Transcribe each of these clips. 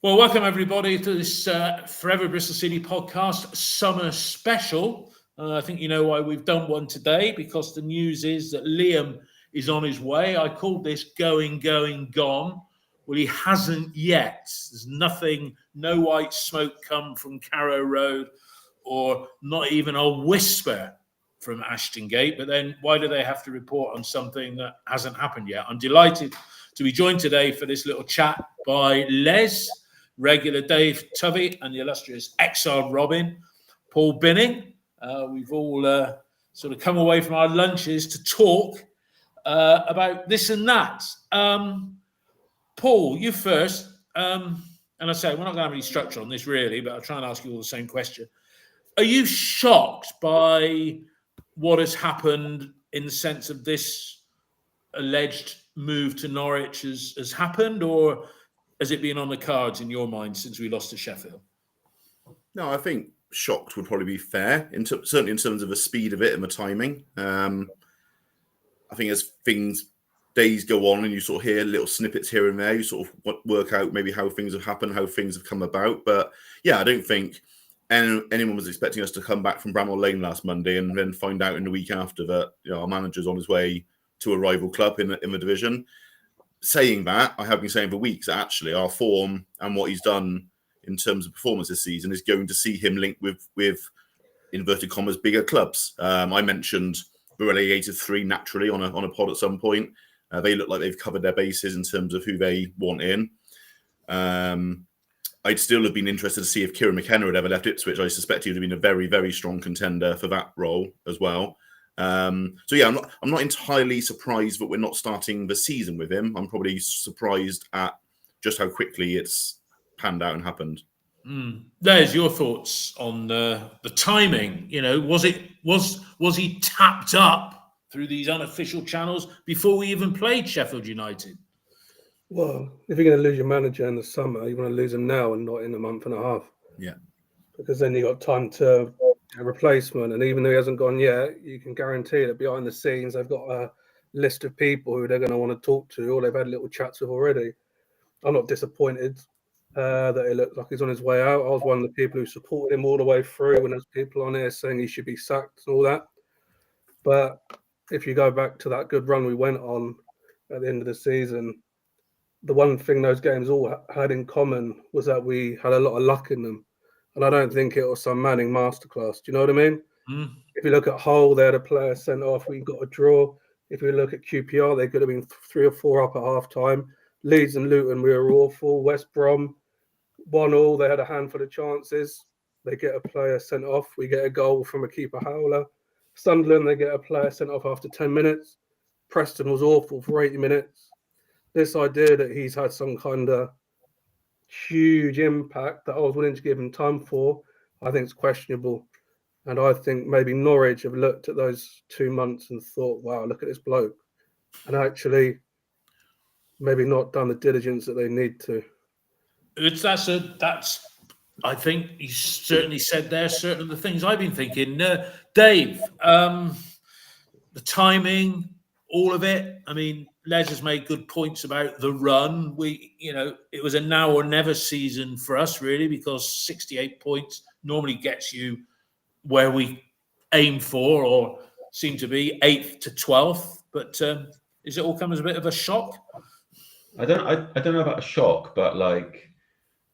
Well, welcome everybody to this Forever Bristol City podcast Summer Special. I think you know why we've done one today, because the news is that Liam is on his way. I called this going, gone. Well, he hasn't yet. There's nothing, no white smoke come from Carrow Road, or not even a whisper from Ashton Gate. But then why do they have to report on something that hasn't happened yet? I'm delighted to be joined today for this little chat by Les, regular Dave Tubby, and the illustrious exiled Robin, Paul Binning. We've all sort of come away from our lunches to talk about this and that. Paul, you first. And I say, we're not going to have any structure on this really, but I'll try and ask you all the same question. Are you shocked by what has happened in the sense of this alleged move to Norwich has happened, or has it been on the cards in your mind since we lost to Sheffield? No, I think shocked would probably be fair, certainly in terms of the speed of it and the timing. I think as days go on and you sort of hear little snippets here and there, you sort of work out maybe how things have happened, how things have come about. But yeah, I don't think anyone was expecting us to come back from Bramall Lane last Monday and then find out in the week after that our manager's on his way to a rival club in the division. Saying that, I have been saying for weeks that actually our form and what he's done in terms of performance this season is going to see him linked with inverted commas bigger clubs. I mentioned the relegated three naturally on a pod at some point. They look like they've covered their bases in terms of who they want in. I'd still have been interested to see if Kieran McKenna had ever left Ipswich. I suspect he would have been a very, very strong contender for that role as well. So yeah, I'm not entirely surprised that we're not starting the season with him. I'm probably surprised at just how quickly it's panned out and happened. There's your thoughts on the timing. You know, was he tapped up through these unofficial channels before we even played Sheffield United? Well, if you're going to lose your manager in the summer, you want to lose him now and not in a month and a half. Yeah, because then you got time to a replacement, and even though he hasn't gone yet, you can guarantee that behind the scenes they've got a list of people who they're going to want to talk to, or they've had little chats with already. I'm not disappointed that it looks like he's on his way out. I was one of the people who supported him all the way through when there's people on here saying he should be sacked and all that. But if you go back to that good run we went on at the end of the season, the one thing those games all had in common was that we had a lot of luck in them. And I don't think it was some Manning masterclass. Do you know what I mean? If you look at Hull, they had a player sent off. We got a draw. If you look at QPR, they could have been 3 or 4 up at half time. Leeds and Luton, we were awful. West Brom, 1-1. They had a handful of chances. They get a player sent off. We get a goal from a keeper howler. Sunderland, they get a player sent off after 10 minutes. Preston was awful for 80 minutes. This idea that he's had some kind of huge impact that I was willing to give him time for, I think it's questionable. And I think maybe Norwich have looked at those 2 months and thought, wow, look at this bloke. And actually maybe not done the diligence that they need to. That's I think you certainly said there certain of the things I've been thinking. Dave, the timing, all of it. I mean, Les has made good points about the run. It was a now or never season for us, really, because 68 points normally gets you where we aim for or seem to be 8th to 12th. But is it all come as a bit of a shock? I don't know about a shock, but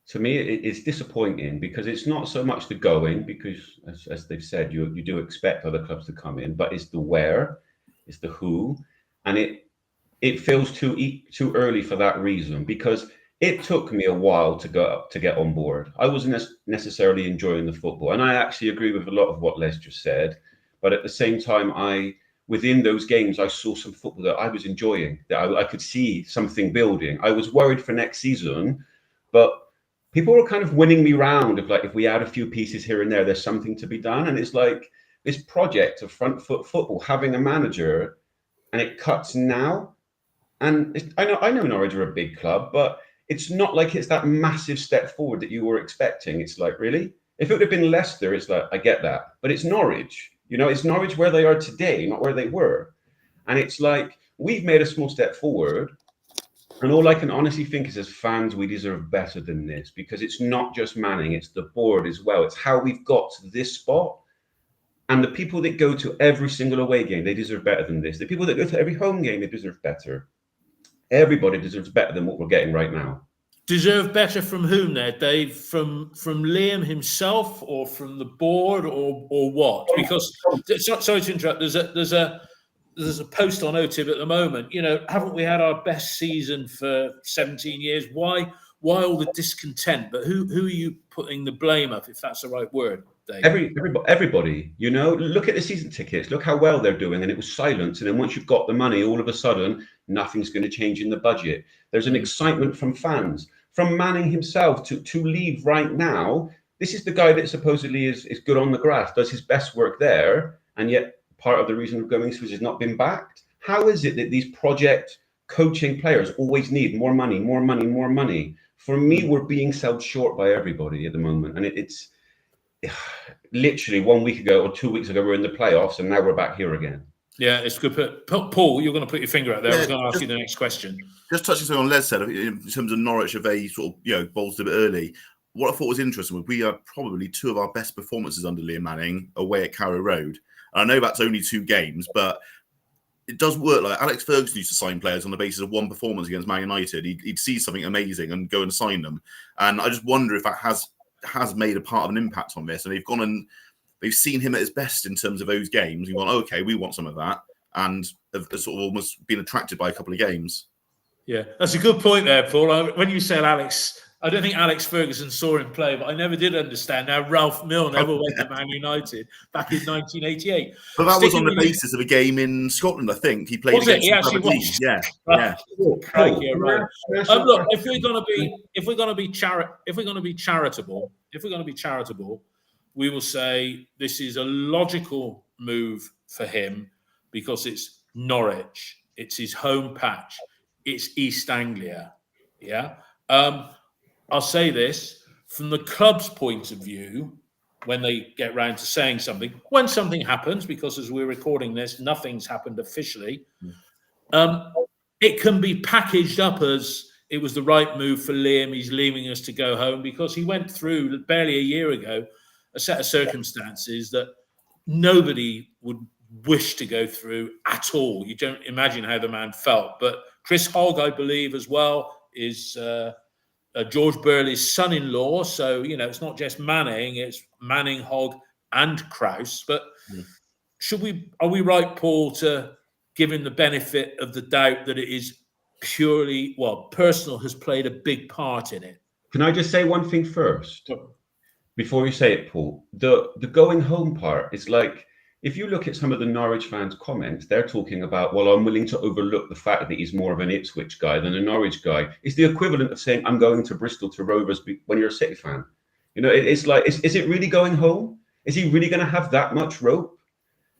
to me, it's disappointing because it's not so much the going, because as they've said, you do expect other clubs to come in, but it's the where, it's the who, and it feels too early for that reason, because it took me a while to get on board. I wasn't necessarily enjoying the football, and I actually agree with a lot of what Les just said. But at the same time, within those games, I saw some football that I was enjoying, that I could see something building. I was worried for next season, but people were kind of winning me round of if we add a few pieces here and there, there's something to be done. And it's like this project of front foot football, having a manager, and it cuts now. And I know Norwich are a big club, but it's not like it's that massive step forward that you were expecting. It's like, really? If it would have been Leicester, it's like, I get that. But it's Norwich. It's Norwich where they are today, not where they were. And it's like, we've made a small step forward, And all I can honestly think is, as fans, we deserve better than this, because it's not just Manning, it's the board as well. It's how we've got to this spot. And the people that go to every single away game, they deserve better than this. The people that go to every home game, they deserve better. Everybody deserves better than what we're getting right now. Deserve better from whom there, Dave? From Liam himself, or from the board, or what? Because sorry to interrupt. There's a post on OTIB at the moment. You know, haven't we had our best season for 17 years? Why all the discontent? But who are you putting the blame of, if that's the right word, Dave? Everybody, you know, look at the season tickets, look how well they're doing, and it was silence. And then once you've got the money, all of a sudden, nothing's going to change in the budget. There's an excitement from fans, from Manning himself to leave right now. This is the guy that supposedly is good on the grass, does his best work there, and yet part of the reason of going is he's not been backed. How is it that these project coaching players always need more money, more money, more money? For me, we're being sold short by everybody at the moment, and it's literally 1 week ago or 2 weeks ago we're in the playoffs, and now we're back here again. Yeah, it's good. Paul, you're going to put your finger out there. I was going to ask you the next question. Just touching on Les said in terms of Norwich, if they sort of bolted a bit early. What I thought was interesting was we are probably two of our best performances under Liam Manning away at Carrow Road. And I know that's only 2 games, but it does work. Like Alex Ferguson used to sign players on the basis of one performance against Man United. He'd see something amazing and go and sign them. And I just wonder if that has made a part of an impact on this. And they've gone and they've seen him at his best in terms of those games. You've gone, okay, we want some of that, and have sort of almost been attracted by a couple of games. Yeah, that's a good point there, Paul. When you said Alex, I don't think Alex Ferguson saw him play, but I never did understand how Ralph Milne never went to Man United back in 1988. But that was on the basis of a game in Scotland, I think. He played against the team. Yeah. Right. Look, if we're going to be charitable, we will say this is a logical move for him because it's Norwich, it's his home patch, it's East Anglia. Yeah. I'll say this from the club's point of view, when they get round to saying something, when something happens, because as we're recording this, nothing's happened officially. It can be packaged up as it was the right move for Liam. He's leaving us to go home, because he went through barely a year ago a set of circumstances that nobody would wish to go through at all. You don't imagine how the man felt. But Chris Hogg, I believe, as well, is George Burley's son-in-law. So, you know, it's not just Manning, it's Manning, Hogg and Krause. But are we right, Paul, to give him the benefit of the doubt that it is purely, personal has played a big part in it? Can I just say one thing first? Before you say it, Paul, the going home part is like, if you look at some of the Norwich fans' comments, they're talking about, well, I'm willing to overlook the fact that he's more of an Ipswich guy than a Norwich guy. It's the equivalent of saying, I'm going to Bristol to Rovers when you're a City fan. You know, it's like, is it really going home? Is he really going to have that much rope?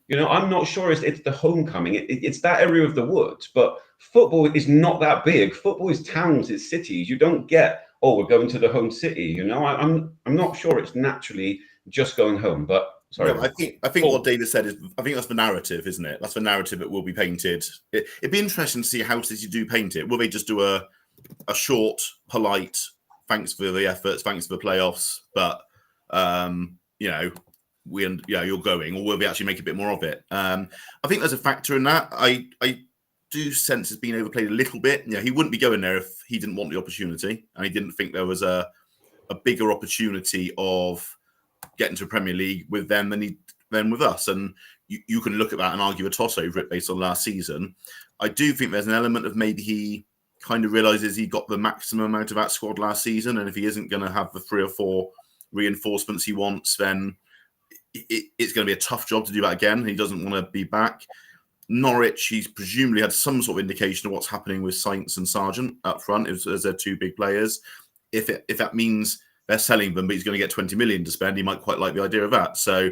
You know, I'm not sure it's the homecoming. It's that area of the woods, but football is not that big. Football is towns, it's cities. You don't get, we're going to the home city. You know, I'm not sure it's naturally just going home, but sorry. No, I think what David said is, I think that's the narrative, isn't it? That's the narrative that will be painted. It'd be interesting to see how City do paint it. Will they just do a short, polite, thanks for the efforts, thanks for the playoffs, but you know, you're going, or will they actually make a bit more of it? I think there's a factor in that. I do sense it's been overplayed a little bit. You know, he wouldn't be going there if he didn't want the opportunity, and he didn't think there was a bigger opportunity of getting to Premier League with them than with us. And you can look at that and argue a toss over it based on last season. I do think there's an element of maybe he kind of realizes he got the maximum amount of that squad last season, and if he isn't going to have the 3 or 4 reinforcements he wants, then it's going to be a tough job to do that again. He doesn't want to be back. Norwich, he's presumably had some sort of indication of what's happening with Saints and Sargent up front, as they're 2 big players. If that means they're selling them, but he's going to get 20 million to spend, he might quite like the idea of that. So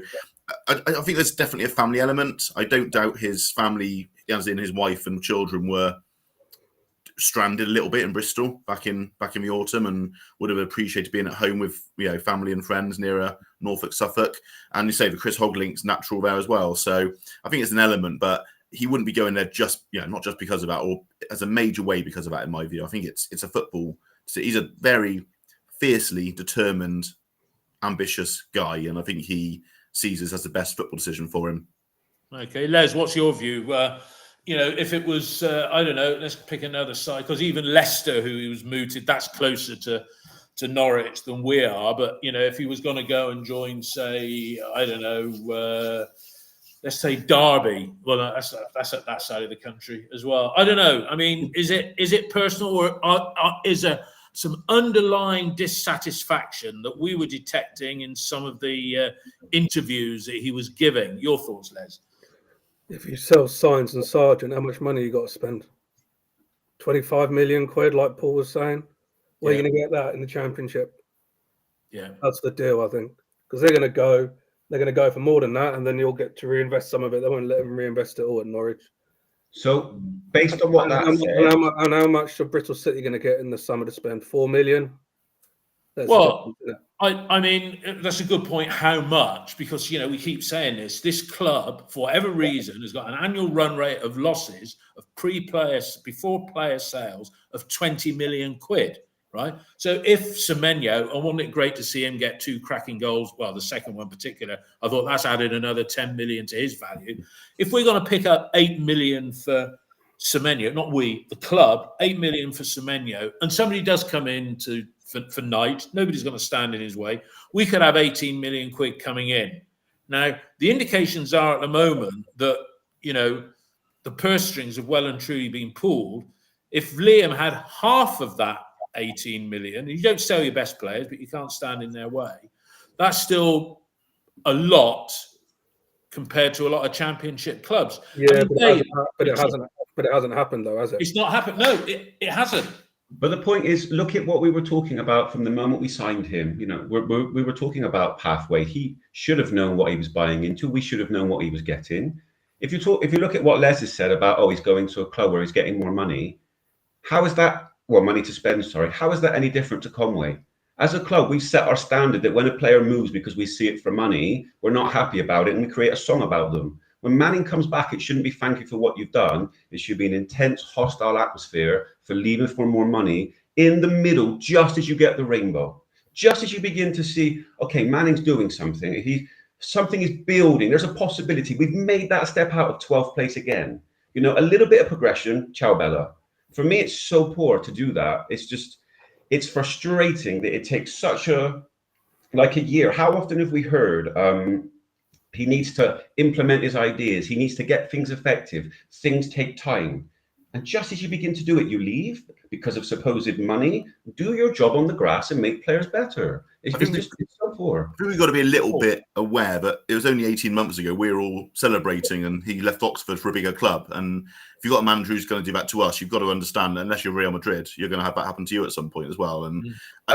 I think there's definitely a family element. I don't doubt his family, as in his wife and children, were stranded a little bit in Bristol back in the autumn, and would have appreciated being at home with family and friends nearer Norfolk, Suffolk. And you say the Chris Hogg link's natural there as well. So I think it's an element, but he wouldn't be going there just, not just because of that, or as a major way because of that, in my view. I think it's a football. So he's a very fiercely determined, ambitious guy, and I think he sees this as the best football decision for him. Okay, Les, what's your view? If it was, I don't know, let's pick another side, because even Leicester, who he was mooted, that's closer to Norwich than we are. But, if he was going to go and join, say, I don't know, let's say Derby, well, that's at that side of the country as well. I don't know. I mean, is it personal, or is there some underlying dissatisfaction that we were detecting in some of the interviews that he was giving? Your thoughts, Les? If you sell Signs and Sargent, how much money you got to spend? 25 million quid, like Paul was saying. Where are you going to get that in the Championship? Yeah, that's the deal, I think, because they're going to go for more than that, and then you'll get to reinvest some of it. They won't let them reinvest it all at Norwich. So, based on what that said, how much are Bristol City going to get in the summer to spend? 4 million. I mean, that's a good point. How much? Because, we keep saying this. This club, for whatever reason, has got an annual run rate of losses of before player sales of 20 million quid, right? So if Semenyo, and wasn't it great to see him get 2 cracking goals? Well, the second one in particular, I thought that's added another 10 million to his value. If we're going to pick up 8 million for Semenyo, not we, the club, 8 million for Semenyo, and somebody does come in for Knight, nobody's going to stand in his way. We could have 18 million quid coming in. Now, the indications are at the moment that, the purse strings have well and truly been pulled. If Liam had half of that 18 million, you don't sell your best players, but you can't stand in their way. That's still a lot compared to a lot of Championship clubs. Yeah, but it hasn't happened though, has it? It's not happened. No, it hasn't. But the point is, look at what we were talking about from the moment we signed him. We were talking about pathway. He should have known what he was buying into. We should have known what he was getting. If you look at what Les has said about, he's going to a club where he's getting more money, how is that? Well, money to spend. Sorry, how is that any different to Conway? As a club, we've set our standard that when a player moves because we see it for money, we're not happy about it, and we create a song about them. When Manning comes back, it shouldn't be thank you for what you've done. It should be an intense, hostile atmosphere for leaving for more money in the middle, just as you get the rainbow. Just as you begin to see, okay, Manning's doing something. Something is building. There's a possibility. We've made that step out of 12th place again. A little bit of progression. Ciao, Bella. For me, it's so poor to do that. It's frustrating that it takes such a year. How often have we heard he needs to implement his ideas. He needs to get things effective. Things take time. And just as you begin to do it, you leave because of supposed money. Do your job on the grass and make players better. It's so poor. I think we've got to be a little bit aware that it was only 18 months ago we were all celebrating and he left Oxford for a bigger club. And if you've got a manager who's going to do that to us, you've got to understand that unless you're Real Madrid, you're going to have that happen to you at some point as well. And I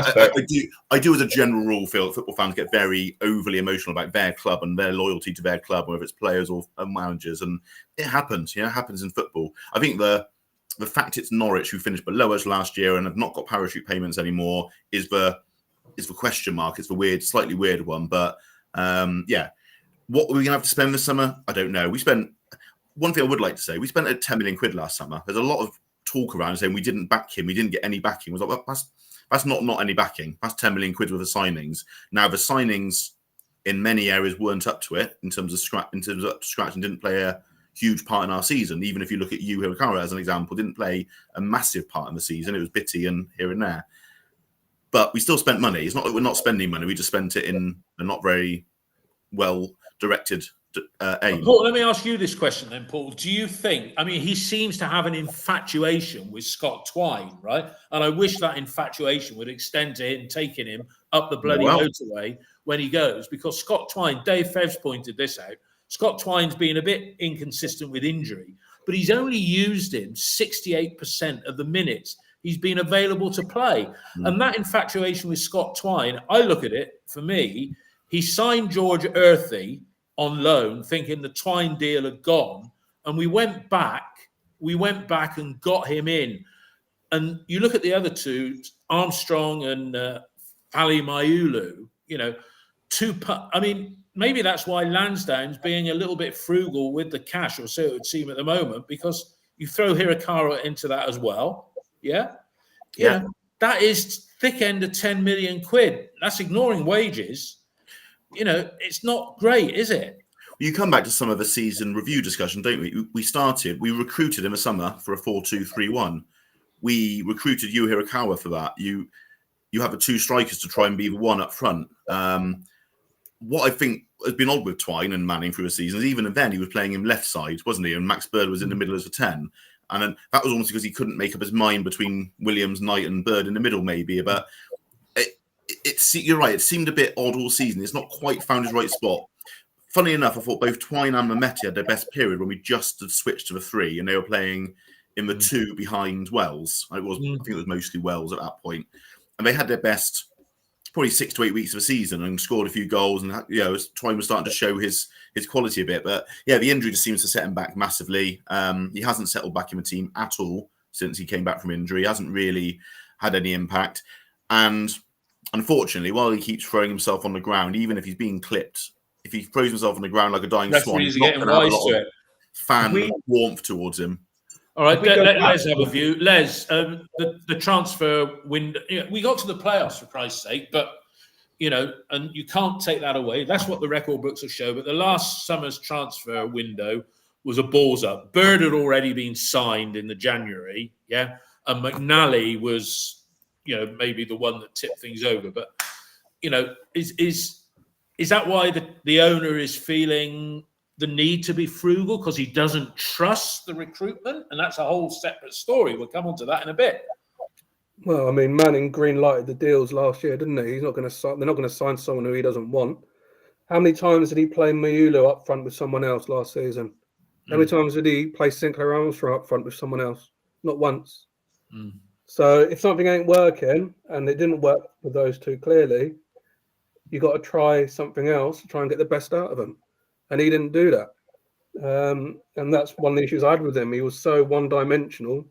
do, as a general rule, feel that football fans get very overly emotional about their club and their loyalty to their club, whether it's players or managers. And it happens, it happens in football. I think the fact it's Norwich who finished below us last year and have not got parachute payments anymore is the question mark. It's the weird, slightly weird one. But what are we going to have to spend this summer? I don't know. One thing I would like to say, we spent 10 million quid last summer. There's a lot of talk around saying we didn't back him. We didn't get any backing. I was like, well, that's not any backing. That's 10 million quid worth of signings. Now, the signings in many areas weren't up to it in terms of scratch and didn't play a huge part in our season. Even if you look at Hikawa as an example, didn't play a massive part in the season. It was bitty and here and there. But we still spent money. It's not that we're not spending money. We just spent it in a not very well-directed aim. Paul, let me ask you this question then, Paul. Do you think, he seems to have an infatuation with Scott Twine, right? And I wish that infatuation would extend to him taking him up the bloody motorway when he goes. Because Scott Twine, Dave Fev's pointed this out, Scott Twine's been a bit inconsistent with injury, but he's only used him 68% of the minutes he's been available to play. And that infatuation with Scott Twine, I look at it, for me, he signed George Earthy on loan, thinking the Twine deal had gone. And we went back and got him in. And you look at the other two, Armstrong and Fali Mayulu, maybe that's why Lansdowne's being a little bit frugal with the cash, or so it would seem at the moment, because you throw Hirakawa into that as well. Yeah. You know, that is thick end of 10 million quid. That's ignoring wages. You know, it's not great, is it? You come back to some of the season review discussion, don't we? We recruited in the summer for a 4-2-3-1. We recruited Yu Hirakawa for that. You have the two strikers to try and be the one up front. What I think has been odd with Twine and Manning through the season is even then he was playing him left side, wasn't he? And Max Bird was in the middle as a 10. And then that was almost because he couldn't make up his mind between Williams, Knight, and Bird in the middle, maybe. But you're right. It seemed a bit odd all season. It's not quite found his right spot. Funny enough, I thought both Twine and Mehmeti had their best period when we just had switched to the 3, and they were playing in the 2 behind Wells. I think it was mostly Wells at that point, and they had their best probably 6 to 8 weeks of a season and scored a few goals. And Twine was starting to show his quality a bit. But yeah, the injury just seems to set him back massively. He hasn't settled back in the team at all since he came back from injury. He hasn't really had any impact. And unfortunately, while he keeps throwing himself on the ground, even if he's being clipped, if he throws himself on the ground like a dying swan, he's not going to have a lot of fan warmth towards him. All right, let's have a view. Les, the transfer window, we got to the playoffs for Christ's sake, but, and you can't take that away. That's what the record books will show. But the last summer's transfer window was a balls up. Bird had already been signed in the January, and McNally was, maybe the one that tipped things over. But, is that why the owner is feeling the need to be frugal because he doesn't trust the recruitment? And that's a whole separate story. We'll come on to that in a bit. Well, I mean, Manning green-lighted the deals last year, didn't he? He's not going to sign. They're not going to sign someone who he doesn't want. How many times did he play Mayulu up front with someone else last season? How many times did he play Sinclair Armstrong up front with someone else? Not once. So if something ain't working, and it didn't work with those two clearly, you got to try something else to try and get the best out of him. And he didn't do that. And that's one of the issues I had with him. He was so one-dimensional.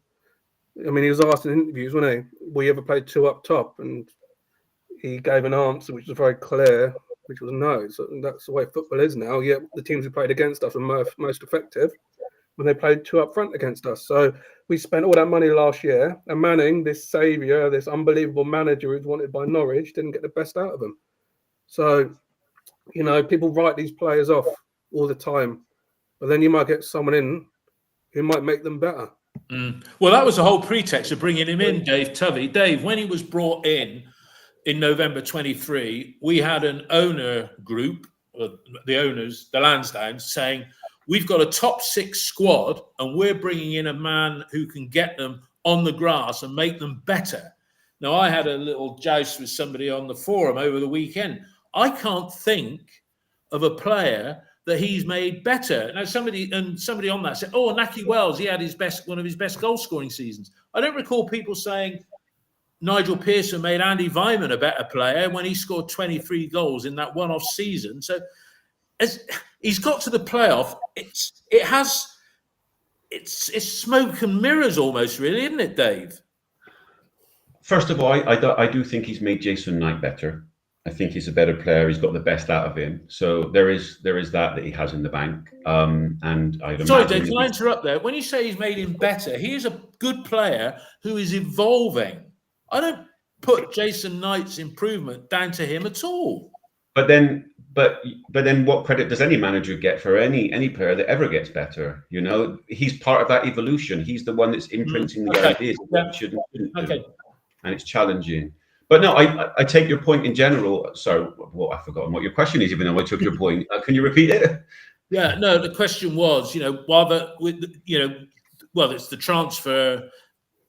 I mean, he was asked in interviews, wasn't he, will you ever play 2 up top? And he gave an answer which was very clear, which was no. So that's the way football is now. Yet the teams who played against us were most effective when they played 2 up front against us. So we spent all that money last year. And Manning, this saviour, this unbelievable manager who's wanted by Norwich, didn't get the best out of him. So, people write these players off all the time, but then you might get someone in who might make them better. Well, that was the whole pretext of bringing him in, Dave Tovey. Dave, when he was brought in November 23, we had an owner group, the owners, the Lansdownes, saying, we've got a top 6 squad and we're bringing in a man who can get them on the grass and make them better. Now, I had a little joust with somebody on the forum over the weekend. I can't think of a player that he's made better. Now, somebody on that said, Naki Wells, he had one of his best goal scoring seasons. I don't recall people saying Nigel Pearson made Andy Vyman a better player when he scored 23 goals in that one-off season. So as he's got to the playoff, it's smoke and mirrors almost, really, isn't it, Dave? First of all, I do think he's made Jason Knight better. I think he's a better player. He's got the best out of him. So there is that he has in the bank. And sorry, Dave, can I interrupt there? When you say he's made him better, he is a good player who is evolving. I don't put Jason Knight's improvement down to him at all. But then what credit does any manager get for any player that ever gets better? He's part of that evolution. He's the one that's imprinting the ideas that shouldn't do. And it's challenging. But no, I take your point in general. So, I've forgotten what your question is, even though I took your point. Can you repeat it? Yeah, no, the question was, it's the transfer,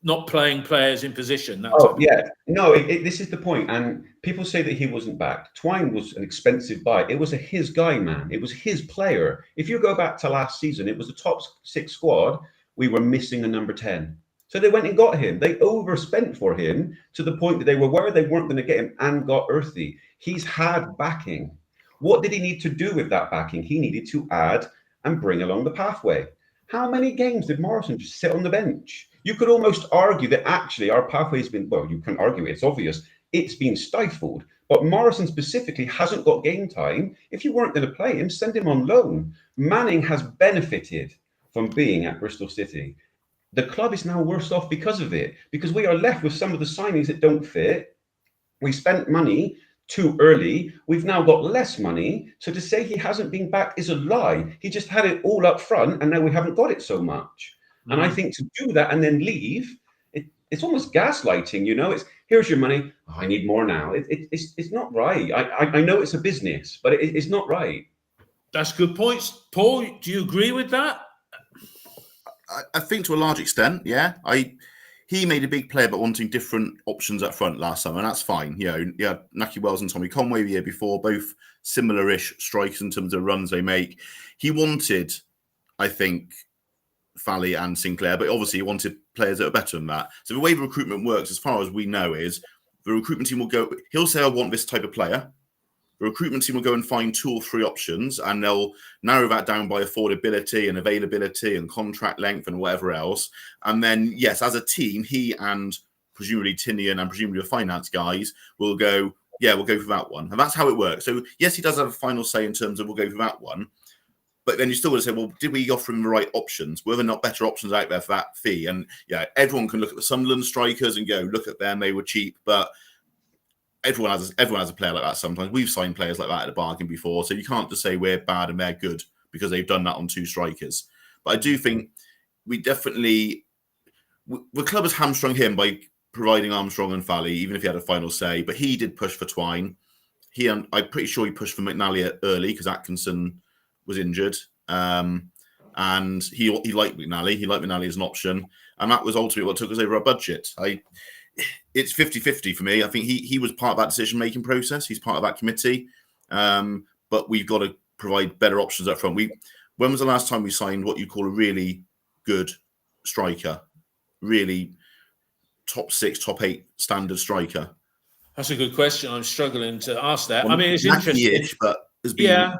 not playing players in position. This is the point. And people say that he wasn't backed. Twine was an expensive buy. It was his guy, man. It was his player. If you go back to last season, it was the top 6 squad. We were missing a number 10. So they went and got him. They overspent for him to the point that they were worried they weren't going to get him and got Earthy. He's had backing. What did he need to do with that backing? He needed to add and bring along the pathway. How many games did Morrison just sit on the bench? You could almost argue that actually our pathway has been, you can argue it's obvious, it's been stifled But Morrison specifically hasn't got game time. If you weren't going to play him, send him on loan. Manning has benefited from being at Bristol City. The club is now worse off because of it, because we are left with some of the signings that don't fit. We spent money too early. We've now got less money. So to say he hasn't been back is a lie. He just had it all up front, and now we haven't got it so much. Mm. And I think to do that and then leave, it's almost gaslighting, you know. It's here's your money. Oh, I need more now. It's not right. I know it's a business, but it's not right. That's good points. Paul, do you agree with that? I think to a large extent, yeah. He made a big play about wanting different options up front last summer, and that's fine. You know, yeah, Naki Wells and Tommy Conway the year before, both similar-ish strikers in terms of runs they make. He wanted, I think, Fally and Sinclair, but obviously he wanted players that are better than that. So the way the recruitment works, as far as we know, is the recruitment team will go, he'll say, I want this type of player. The recruitment team will go and find 2 or 3 options, and they'll narrow that down by affordability and availability and contract length and whatever else. And then, yes, as a team, he and presumably Tinian and presumably the finance guys will go, yeah, we'll go for that one. And that's how it works. So, yes, he does have a final say in terms of we'll go for that one. But then you still got to say, well, did we offer him the right options? Were there not better options out there for that fee? And, yeah, everyone can look at the Sunderland strikers and go, look at them, they were cheap. But everyone has a player like that sometimes. We've signed players like that at a bargain before. So you can't just say we're bad and they're good because they've done that on 2 strikers. But I do think we definitely... The club has hamstrung him by providing Armstrong and Fally, even if he had a final say. But he did push for Twine. I'm pretty sure he pushed for McNally early because Atkinson was injured. And he liked McNally. He liked McNally as an option. And that was ultimately what took us over our budget. It's 50-50 for me. I think he was part of that decision-making process. He's part of that committee. But we've got to provide better options up front. When was the last time we signed what you call a really good striker? Really top 6, top 8 standard striker? That's a good question. I'm struggling to ask that. Well, I mean, it's interesting. But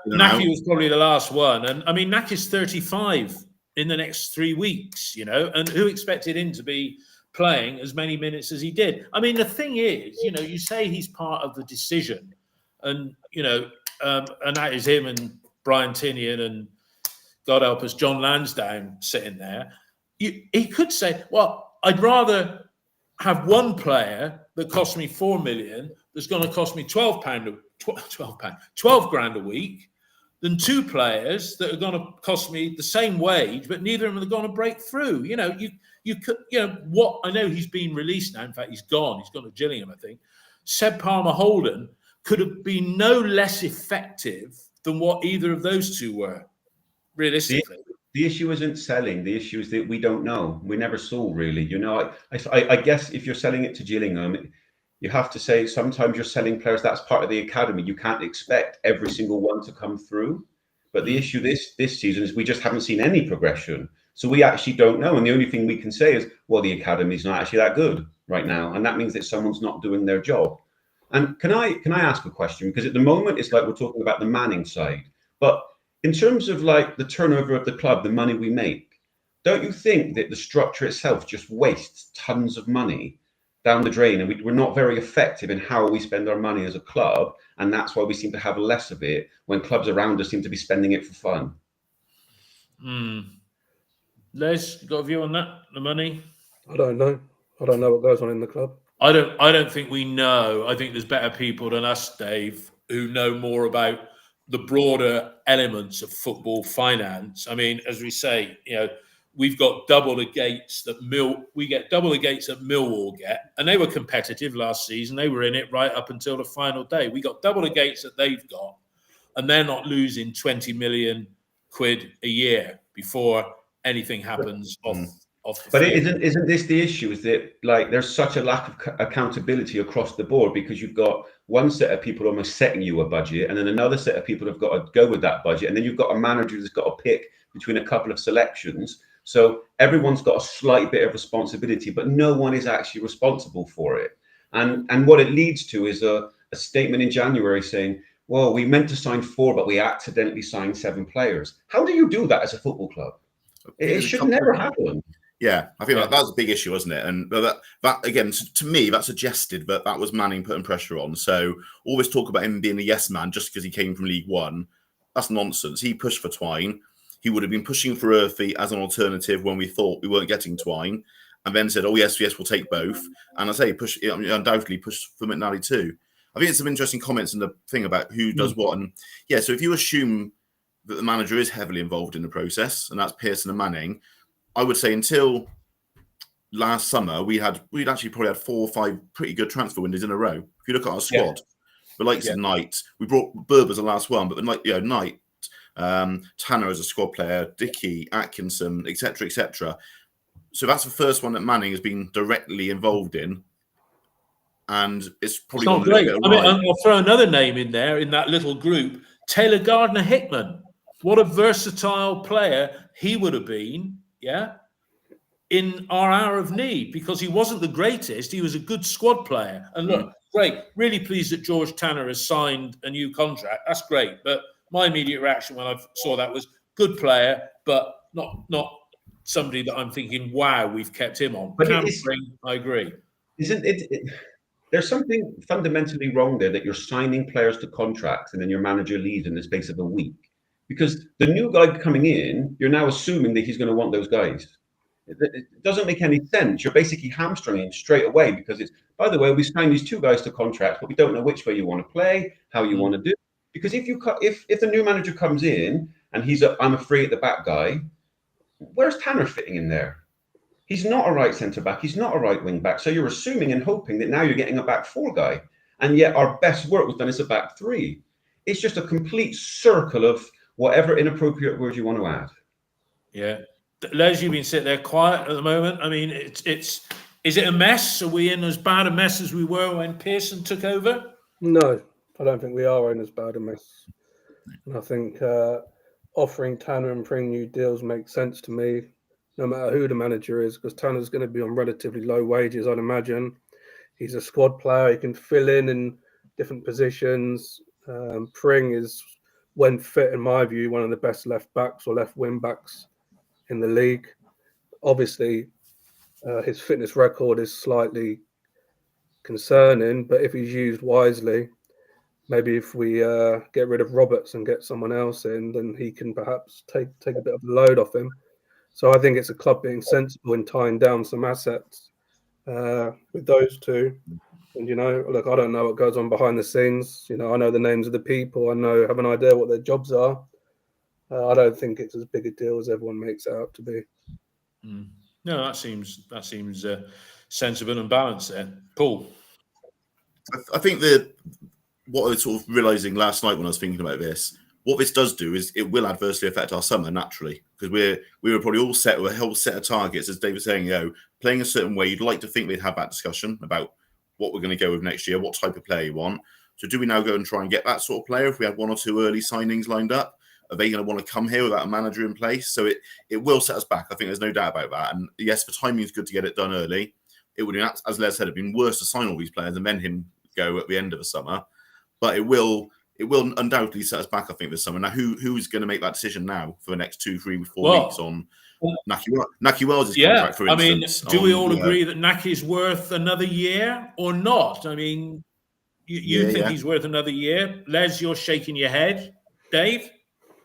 Naki was probably the last one. And I mean, Naki's 35 in the next 3 weeks, you know, and who expected him to be playing as many minutes as he did? I mean, the thing is, you know, you say he's part of the decision, and, you know, and that is him and Brian Tinian and, God help us, John Lansdowne sitting there. He could say, well, I'd rather have one player that costs me 4 million that's going to cost me £12 grand a week than 2 players that are going to cost me the same wage, but neither of them are going to break through. You know, you could, you know, what I know he's been released now. In fact, he's gone. He's gone to Gillingham, I think. Seb Palmer-Holden could have been no less effective than what either of those 2 were, realistically. The issue isn't selling. The issue is that we don't know. We never saw, really. You know, I guess if you're selling it to Gillingham, you have to say sometimes you're selling players that's part of the academy. You can't expect every single one to come through. But the issue this season is we just haven't seen any progression. So we actually don't know. And the only thing we can say is, well, the academy is not actually that good right now. And that means that someone's not doing their job. And can I ask a question? Because at the moment, it's like we're talking about the Manning side. But in terms of like the turnover of the club, the money we make, don't you think that the structure itself just wastes tons of money down the drain, and we're not very effective in how we spend our money as a club, and that's why we seem to have less of it when clubs around us seem to be spending it for fun? Les, you got a view on that? The money? I don't know. I don't know what goes on in the club. I don't think we know. I think there's better people than us, Dave, who know more about the broader elements of football finance. I mean, as we say, you know, we've got double the gates that Millwall get, and they were competitive last season. They were in it right up until the final day. We got double the gates that they've got, and they're not losing 20 million quid a year before anything happens off the But field. isn't this the issue? Is that like there's such a lack of accountability across the board, because you've got one set of people almost setting you a budget, and then another set of people have got to go with that budget, and then you've got a manager who's got to pick between a couple of selections. So everyone's got a slight bit of responsibility, but no one is actually responsible for it. And what it leads to is a statement in January saying, well, we meant to sign 4, but we accidentally signed 7 players. How do you do that as a football club? It should never happen. Yeah, I think that was a big issue, wasn't it? And that again, to me, that suggested that was Manning putting pressure on. So always talk about him being a yes man just because he came from League One. That's nonsense. He pushed for Twine. He would have been pushing for Earthy as an alternative when we thought we weren't getting Twine, and then said, "Oh yes, we'll take both." And I say, undoubtedly push for McNally too. I think it's some interesting comments in the thing about who does what, and so if you assume that the manager is heavily involved in the process, and that's Pearson and Manning, I would say until last summer we'd actually probably had 4 or 5 pretty good transfer windows in a row. If you look at our squad, the likes of Knight, we brought Berber's the last one, but Knight, Tanner as a squad player, Dickey, Atkinson, etc., etc. So that's the first one that Manning has been directly involved in, and it's probably not great. I mean, I'll throw another name in there in that little group: Taylor Gardner-Hickman. What a versatile player he would have been, in our hour of need, because he wasn't the greatest. He was a good squad player. And look, great. Really pleased that George Tanner has signed a new contract. That's great. But my immediate reaction when I saw that was good player, but not somebody that I'm thinking, wow, we've kept him on. But I agree. Isn't it? There's something fundamentally wrong there that you're signing players to contracts and then your manager leaves in the space of a week. Because the new guy coming in, you're now assuming that he's going to want those guys. It doesn't make any sense. You're basically hamstringing him straight away because it's, by the way, we signed these 2 guys to contracts, but we don't know which way you want to play, how you want to do it. Because if the new manager comes in and he's I'm a free at the back guy, where's Tanner fitting in there? He's not a right centre back. He's not a right wing back. So you're assuming and hoping that now you're getting a back 4 guy, and yet our best work was done as a back 3. It's just a complete circle of whatever inappropriate word you want to add. Yeah. Les, you've been sitting there quiet at the moment. I mean, is it a mess? Are we in as bad a mess as we were when Pearson took over? No, I don't think we are in as bad a mess. And I think offering Tanner and Pring new deals makes sense to me, no matter who the manager is, because Tanner's going to be on relatively low wages, I'd imagine. He's a squad player. He can fill in different positions. Pring is, when fit, in my view, one of the best left backs or left wing backs in the league. Obviously, his fitness record is slightly concerning, but if he's used wisely, maybe if we get rid of Roberts and get someone else in, then he can perhaps take a bit of the load off him. So I think it's a club being sensible in tying down some assets with those two. And, look, I don't know what goes on behind the scenes. I know the names of the people. I have an idea what their jobs are. I don't think it's as big a deal as everyone makes it out to be. No, that seems sensible and balanced there. Paul? I think what I was sort of realising last night when I was thinking about this, what this does do is it will adversely affect our summer naturally, because we were probably all set with a whole set of targets, as Dave was saying, playing a certain way. You'd like to think we'd have that discussion about what we're going to go with next year, what type of player you want. So do we now go and try and get that sort of player if we had 1 or 2 early signings lined up? Are they going to want to come here without a manager in place? So it will set us back. I think there's no doubt about that. And yes, the timing is good to get it done early. It would, as Les said, have been worse to sign all these players and then him go at the end of the summer. But it will undoubtedly set us back, I think, this summer. Now, who's going to make that decision now for the next 2, 3, 4 weeks on Naki Wells' contract, for instance? Do we all agree that Naki's worth another year or not? I mean, you think he's worth another year. Les, you're shaking your head. Dave?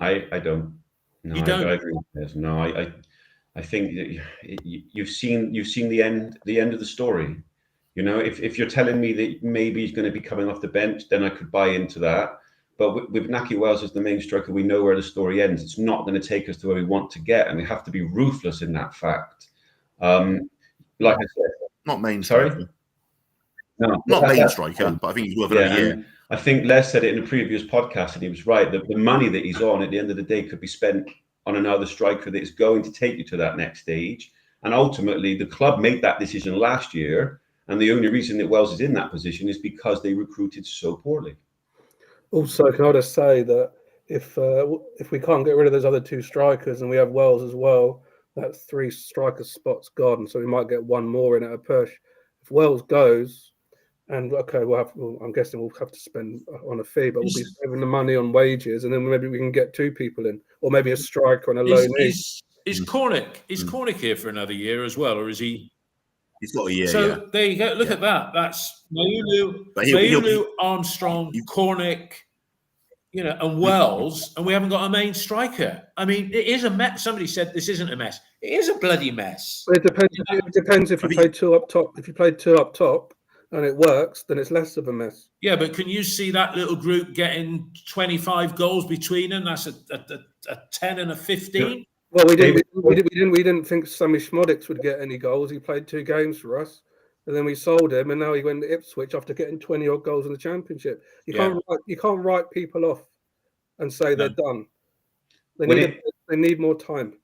I don't. No, you don't? I agree with this. No, I think you've seen the end of the story. If you're telling me that maybe he's going to be coming off the bench, then I could buy into that. But with Naki Wells as the main striker, we know where the story ends. It's not going to take us to where we want to get, and we have to be ruthless in that fact. Like I said, not main. Sorry, no, not main striker, but I think he's worth another year. I think Les said it in a previous podcast, and he was right. That the money that he's on at the end of the day could be spent on another striker that is going to take you to that next stage. And ultimately, the club made that decision last year, and the only reason that Wells is in that position is because they recruited so poorly. Also, can I just say that if we can't get rid of those other 2 strikers and we have Wells as well, that's 3 striker spots gone. So we might get 1 more in at a push. If Wells goes, and I'm guessing we'll have to spend on a fee, but we'll be saving the money on wages, and then maybe we can get 2 people in, or maybe a striker and a loanee. Is Cornick here for another year as well, or is he? He's got a year. So there you go. Look at that. That's Maulu, Armstrong, Cornick, and Wells, and we haven't got a main striker. I mean, it is a mess. Somebody said this isn't a mess. It is a bloody mess. It depends if you play two up top. If you play two up top and it works, then it's less of a mess. Yeah, but can you see that little group getting 25 goals between them? That's a 10 and a 15. Well, we didn't think Sammy Schmodix would get any goals. He played 2 games for us, and then we sold him, and now he went to Ipswich after getting 20 odd goals in the Championship. You can't write people off and say they're done. They need more time.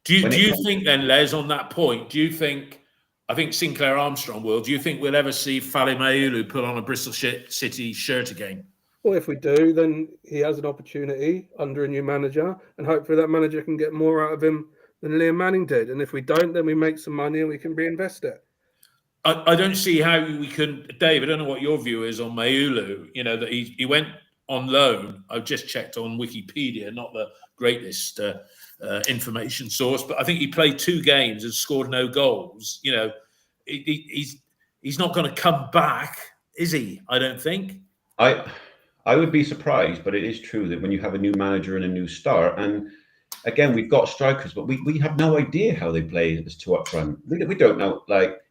Do you think then, Les, on that point? Do you think? I think Sinclair Armstrong will. Do you think we'll ever see Fale Maulu put on a Bristol City shirt again? Well, if we do, then he has an opportunity under a new manager, and hopefully that manager can get more out of him than Liam Manning did. And if we don't, then we make some money and we can reinvest it. I don't see how we can, Dave. I don't know what your view is on Maulu. That he went on loan. I've just checked on Wikipedia, not the greatest information source, but I think he played 2 games and scored no goals. He's not going to come back, is he? I don't think. I would be surprised, but it is true that when you have a new manager and a new start, and again, we've got strikers, but we have no idea how they play as 2 up front. We don't know,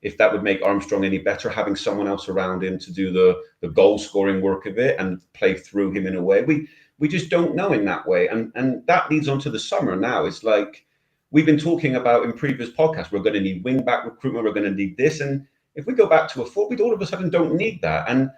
if that would make Armstrong any better, having someone else around him to do the goal scoring work of it and play through him in a way. We just don't know in that way, and that leads on to the summer now. It's like we've been talking about in previous podcasts. We're going to need wing back recruitment. We're going to need this, and if we go back to a 4, we all of a sudden don't need that. And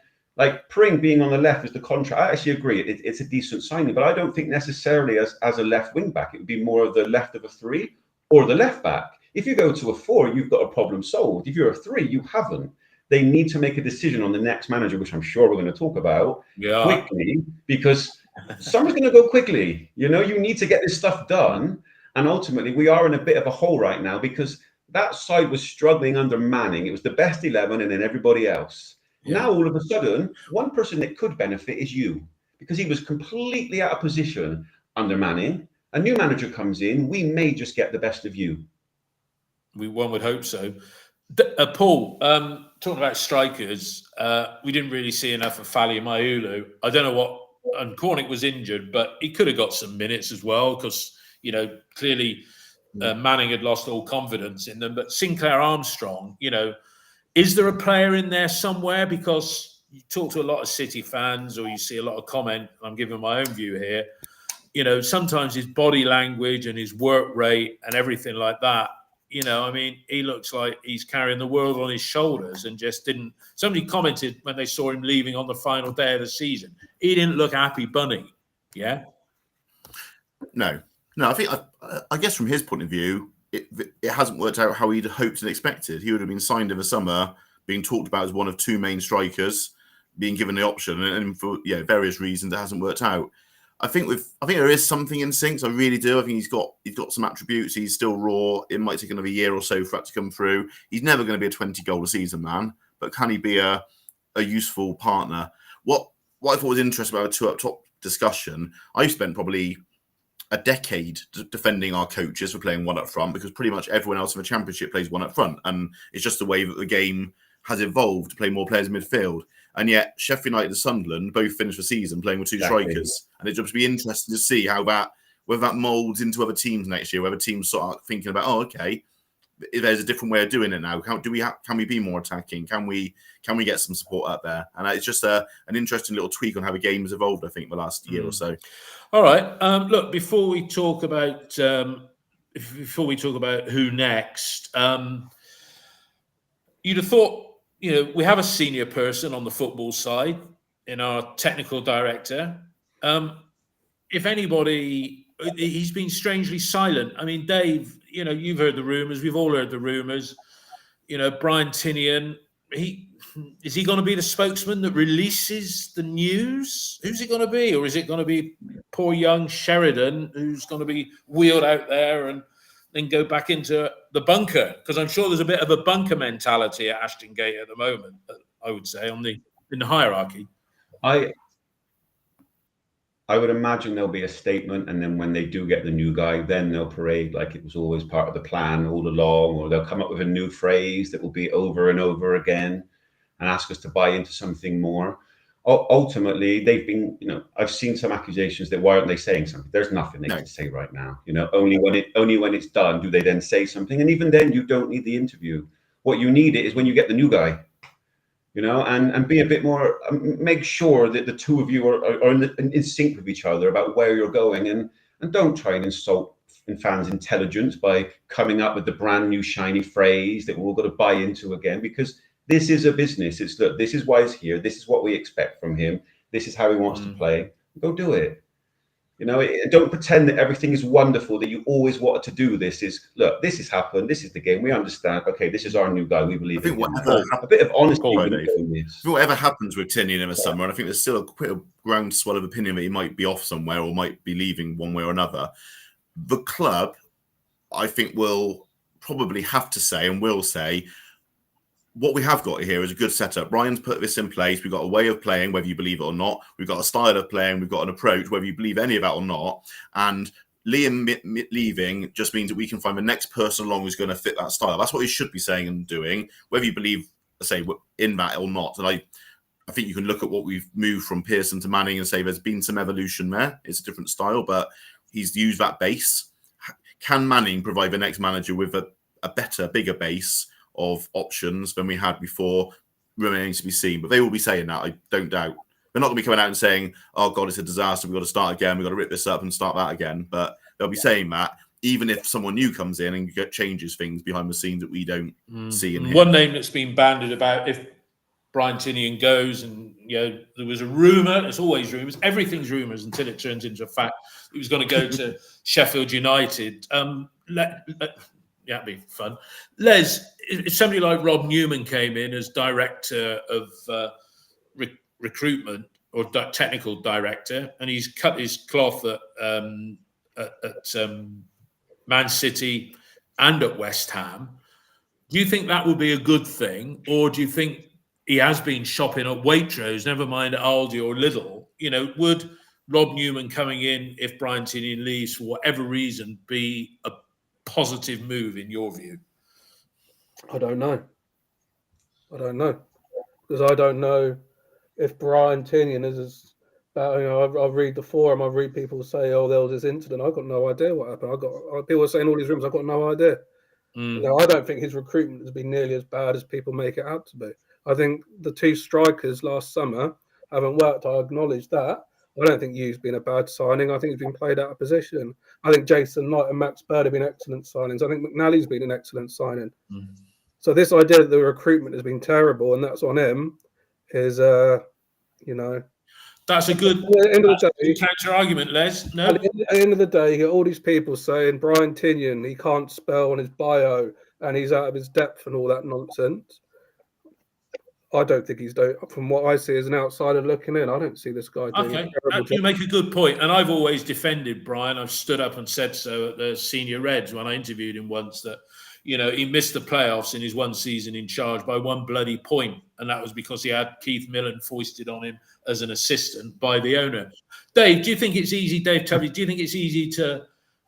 Pring being on the left is the contract. I actually agree. It's a decent signing, but I don't think necessarily as a left wing back. It would be more of the left of a 3 or the left back. If you go to a 4, you've got a problem solved. If you're a 3, you haven't. They need to make a decision on the next manager, which I'm sure we're going to talk about quickly, because summer's going to go quickly. You need to get this stuff done. And ultimately, we are in a bit of a hole right now because that side was struggling under Manning. It was the best 11 and then everybody else. Yeah. Now, all of a sudden, one person that could benefit is you, because he was completely out of position under Manning. A new manager comes in. We may just get the best of you. One would hope so. Paul, talking about strikers, we didn't really see enough of Fale Maulu. I don't know what, and Cornick was injured, but he could have got some minutes as well, because, clearly Manning had lost all confidence in them. But Sinclair Armstrong, is there a player in there somewhere? Because you talk to a lot of City fans or you see a lot of comment, I'm giving my own view here, sometimes his body language and his work rate and everything like that, he looks like he's carrying the world on his shoulders and just didn't. Somebody commented when they saw him leaving on the final day of the season, he didn't look happy bunny. Yeah? No, I guess from his point of view, it hasn't worked out how he'd hoped and expected. He would have been signed in the summer, being talked about as one of 2 main strikers, being given the option, and for various reasons it hasn't worked out. I think there is something in Sinks. I really do. I think he's got some attributes. He's still raw. It might take another year or so for that to come through. He's never going to be a 20 goal a season man, but can he be a useful partner? What I thought was interesting about a 2 up top discussion, I spent probably a decade defending our coaches for playing 1 up front, because pretty much everyone else in the Championship plays 1 up front, and it's just the way that the game has evolved to play more players in midfield. And yet Sheffield United and Sunderland both finished the season playing with 2 strikers, and it'd just be interesting to see whether that molds into other teams next year, whether teams start thinking about, okay, there's a different way of doing it now. Can we be more attacking? Can we get some support out there? And it's just an interesting little tweak on how the game has evolved, I think, the last year or so. All right. Look, before we talk about who next, you'd have thought, we have a senior person on the football side in our technical director. If anybody, he's been strangely silent. I mean, Dave, you've heard the rumours. We've all heard the rumours. Brian Tinian, is he going to be the spokesman that releases the news? Who's it going to be? Or is it going to be poor young Sheridan who's going to be wheeled out there and then go back into the bunker? Because I'm sure there's a bit of a bunker mentality at Ashton Gate at the moment, I would say, in the hierarchy. I would imagine there'll be a statement, and then when they do get the new guy, then they'll parade like it was always part of the plan all along, or they'll come up with a new phrase that will be over and over again and ask us to buy into something more. Ultimately, they've been, I've seen some accusations that why aren't they saying something? There's nothing they can say right now. Only when it's done do they then say something, and even then you don't need the interview. What you need is when you get the new guy. And be a bit more, make sure that the two of you are in sync with each other about where you're going, and don't try and insult fans' intelligence by coming up with the brand new shiny phrase that we're all going to buy into again, because this is a business. Look, this is why he's here. This is what we expect from him. This is how he wants to play. Go do it. Don't pretend that everything is wonderful, that you always wanted to do this. Look, this has happened. This is the game. We understand. Okay, this is our new guy. We believe in him. A bit of honesty. Whatever happens with Tinian in the summer, and I think there's still quite a groundswell of opinion that he might be off somewhere or might be leaving one way or another. The club, I think, will probably have to say and will say, what we have got here is a good setup. Brian's put this in place. We've got a way of playing, whether you believe it or not. We've got a style of playing. We've got an approach, whether you believe any of that or not. And Liam leaving just means that we can find the next person along who's going to fit that style. That's what he should be saying and doing, whether you believe, say, in that or not. And I think you can look at what we've moved from Pearson to Manning and say there's been some evolution there. It's a different style, but he's used that base. Can Manning provide the next manager with a better, bigger base of options than we had before? Remains to be seen, but they will be saying that, I don't doubt. They're not going to be coming out and saying, oh God, it's a disaster, we've got to start again, we've got to rip this up and start that again. But they'll be saying that even if someone new comes in and changes things behind the scenes that we don't see. And one name that's been bandied about, if Brian Tinian goes, and there was a rumour, there's always rumours, everything's rumours until it turns into a fact, he was going to go to Sheffield United. Yeah, it'd be fun. Les, if somebody like Rob Newman came in as director of recruitment or technical director, and he's cut his cloth at Man City and at West Ham, do you think that would be a good thing? Or do you think he has been shopping at Waitrose, never mind at Aldi or Lidl? Would Rob Newman coming in, if Brian Tinian leaves for whatever reason, be a positive move in your view? I don't know, because I don't know if Brian Tinian is I read the forum, I read people say, oh, there was this incident. I've got no idea what happened. People are saying all these rumors, I've got no idea. I don't think his recruitment has been nearly as bad as people make it out to be. I think the two strikers last summer haven't worked. I acknowledge that. I don't think Hugh's been a bad signing. I think he's been played out of position. I think Jason Knight and Max Bird have been excellent signings. I think McNally's been an excellent signing. So this idea that the recruitment has been terrible and that's on him is, that's a good counter argument, Les. No, at the end of the day, you get all these people saying Brian Tinian, he can't spell on his bio and he's out of his depth and all that nonsense. I don't think he's doing. From what I see as an outsider looking in, I don't see this guy doing a terrible job. You make a good point, and I've always defended Brian. I've stood up and said so at the Senior Reds when I interviewed him once that, he missed the playoffs in his one season in charge by one bloody point, and that was because he had Keith Millen foisted on him as an assistant by the owner. Dave, do you think it's easy, Dave Tubby, do you think it's easy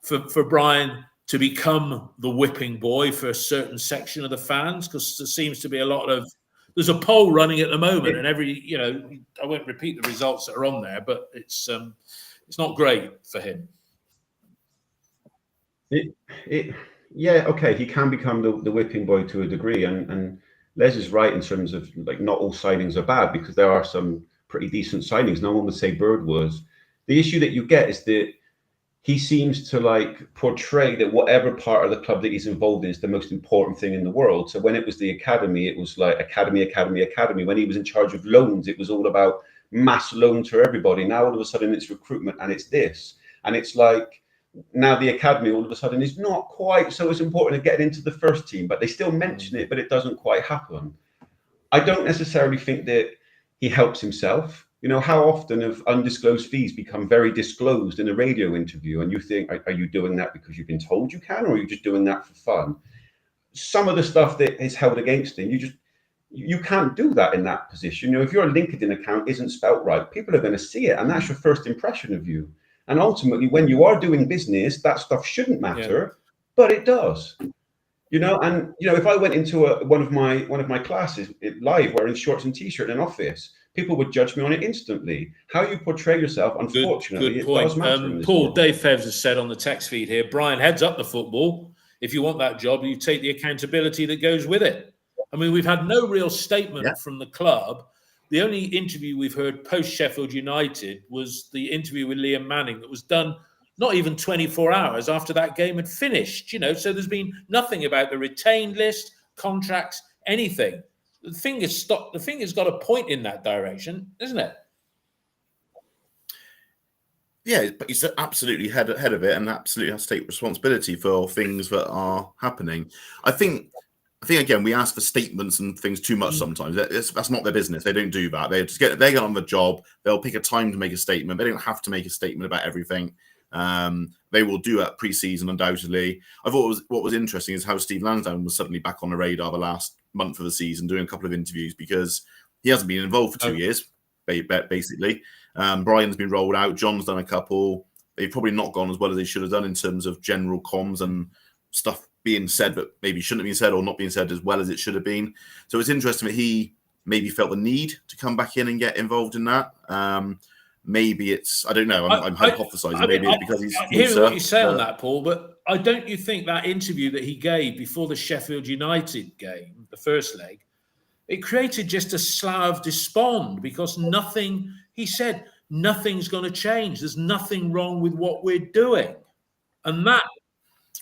for Brian to become the whipping boy for a certain section of the fans? Because there seems to be a lot of... There's a poll running at the moment, and I won't repeat the results that are on there, but it's not great for him. Yeah, okay, he can become the whipping boy to a degree, and Les is right in terms of not all signings are bad, because there are some pretty decent signings. No one would say Bird was. The issue that you get is that he seems to portray that whatever part of the club that he's involved in is the most important thing in the world. So when it was the academy, it was academy. When he was in charge of loans, it was all about mass loans for everybody. Now all of a sudden it's recruitment and it's this. And it's now the academy all of a sudden is not quite so as important as getting into the first team, but they still mention it, but it doesn't quite happen. I don't necessarily think that he helps himself. How often have undisclosed fees become very disclosed in a radio interview, and you think, are you doing that because you've been told you can, or are you just doing that for fun? Some of the stuff that is held against him, You can't do that in that position. If your LinkedIn account isn't spelt right, people are going to see it, and that's your first impression of you. And ultimately, when you are doing business, that stuff shouldn't matter, but it does. And if I went into one of my classes live wearing shorts and t-shirt in an office, people would judge me on it instantly. How you portray yourself, unfortunately, good point. It does matter. Paul, Dave Fevs has said on the text feed here, Brian heads up the football. If you want that job, you take the accountability that goes with it. I mean, we've had no real statement from the club. The only interview we've heard post Sheffield United was the interview with Liam Manning that was done not even 24 hours after that game had finished. So there's been nothing about the retained list, contracts, anything. The finger's stopped. The finger's got a point in that direction, isn't it? Yeah, but he's absolutely head of it, and absolutely has to take responsibility for things that are happening. I think again, we ask for statements and things too much sometimes. That's not their business. They don't do that. They get on the job. They'll pick a time to make a statement. They don't have to make a statement about everything. They will do that pre-season, undoubtedly. I thought what was interesting is how Steve Lansdowne was suddenly back on the radar the last month of the season, doing a couple of interviews, because he hasn't been involved for 2 years, basically. Brian's been rolled out. John's done a couple. They've probably not gone as well as they should have done in terms of general comms and stuff being said that maybe shouldn't have been said, or not being said as well as it should have been. So it's interesting that he maybe felt the need to come back in and get involved in that. Maybe it's, I don't know, I'm hypothesizing. Maybe it's because he's... I hear what you say on that, Paul, but don't you think that interview that he gave before the Sheffield United game, the first leg, it created just a slough of despond, because he said, nothing's going to change. There's nothing wrong with what we're doing. And that...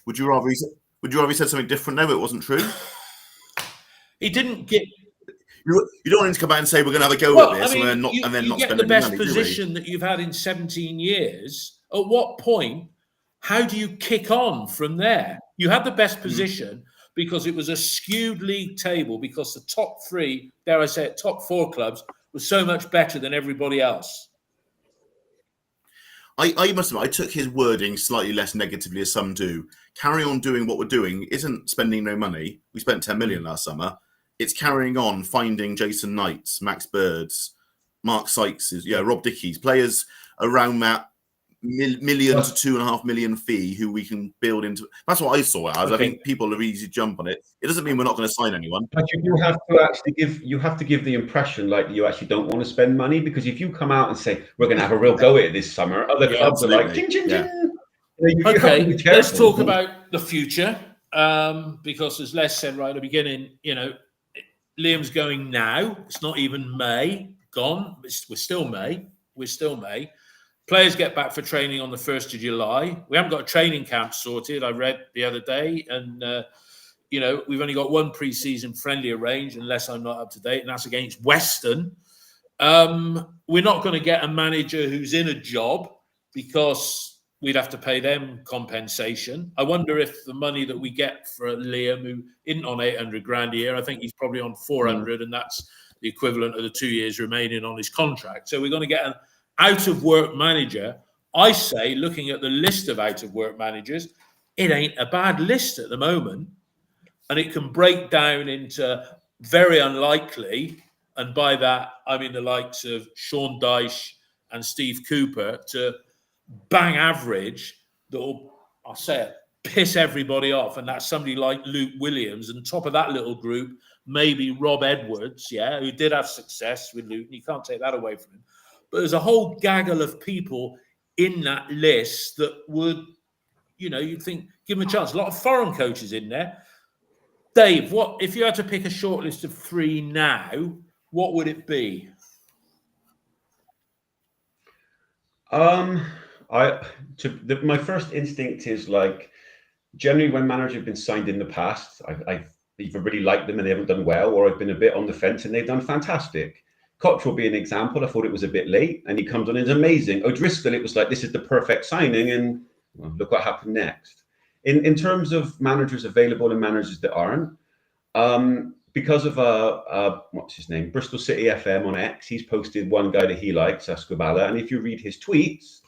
Would you rather he said something different now? It wasn't true? He didn't get... You don't want him to come back and say we're going to have a go at this, and then not spend any money. You get the best position that you've had in 17 years. At what point, how do you kick on from there? You had the best position because it was a skewed league table, because the top three, dare I say it, top four clubs were so much better than everybody else. I must admit, I took his wording slightly less negatively as some do. Carry on doing what we're doing isn't spending no money. We spent 10 million last summer. It's carrying on finding Jason Knights, Max Birds, Mark Sykes, Rob Dickey's, players around that million to 2.5 million fee who we can build into. That's what I saw it as. I think people are easy to jump on it. It doesn't mean we're not going to sign anyone. But you have to actually give the impression like you actually don't want to spend money, because if you come out and say we're going to have a real go at it this summer, other clubs are like, ching, ching, ching. Okay, let's talk about the future, because as Les said right at the beginning, Liam's going now. It's not even May. Gone. We're still May. Players get back for training on the 1st of July. We haven't got a training camp sorted, I read the other day. And, we've only got one pre-season friendly arranged, unless I'm not up to date, and that's against Western. We're not going to get a manager who's in a job, because we'd have to pay them compensation. I wonder if the money that we get for Liam, who isn't on 800 grand a year, I think he's probably on 400, and that's the equivalent of the 2 years remaining on his contract. So we're going to get an out-of-work manager. I say, looking at the list of out-of-work managers, it ain't a bad list at the moment. And it can break down into very unlikely, and by that, I mean the likes of Sean Dyche and Steve Cooper, to bang average that will, I'll say it, piss everybody off. And that's somebody like Luke Williams. And top of that little group, maybe Rob Edwards, who did have success with Luke. And you can't take that away from him. But there's a whole gaggle of people in that list that would, you'd think, give them a chance. A lot of foreign coaches in there. Dave, what if you had to pick a short list of 3 now, what would it be? My first instinct is like, generally when managers have been signed in the past, I've either really liked them and they haven't done well, or I've been a bit on the fence and they've done fantastic. Cottrell will be an example. I thought it was a bit late, and he comes on and is amazing. O'Driscoll, it was like, this is the perfect signing, and look what happened next. In terms of managers available and managers that aren't, because of what's his name, Bristol City FM on X, he's posted one guy that he likes, Escobar, and if you read his tweets,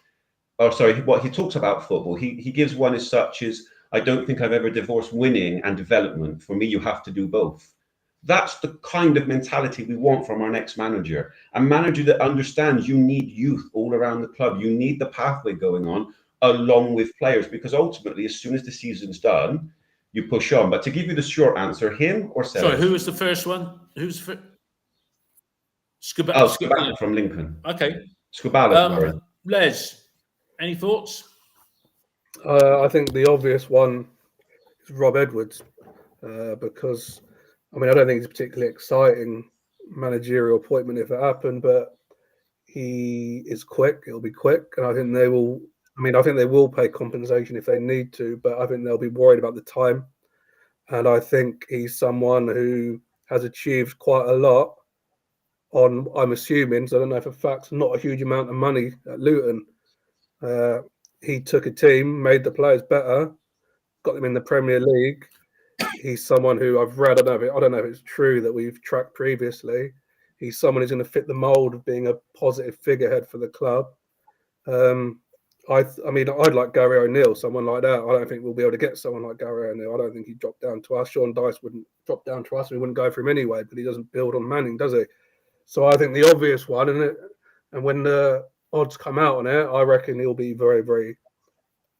what he talks about football, he gives one as such as, I don't think I've ever divorced winning and development. For me, you have to do both. That's the kind of mentality we want from our next manager. A manager that understands you need youth all around the club. You need the pathway going on along with players, because ultimately, as soon as the season's done, you push on. But to give you the short answer, him or Sellers? Sorry, who was the first one? Who's the Skubala from Lincoln. Okay. Skubala. Les, any thoughts? I think the obvious one is Rob Edwards, because I don't think it's a particularly exciting managerial appointment if it happened, but he is quick. It'll be quick, and I think they will. I think they will pay compensation if they need to, but I think they'll be worried about the time. And I think he's someone who has achieved quite a lot on, I'm assuming, so I don't know for facts, not a huge amount of money at Luton. He took a team, made the players better, got them in the Premier League. He's someone who I've read, I don't know if it's true that we've tracked previously. He's someone who's going to fit the mould of being a positive figurehead for the club. I'd like Gary O'Neill, someone like that. I don't think we'll be able to get someone like Gary O'Neill. I don't think he'd drop down to us. Sean Dyche wouldn't drop down to us, and we wouldn't go for him anyway, but he doesn't build on Manning, does he? So I think the obvious one, and when the odds come out on it, I reckon he'll be very, very,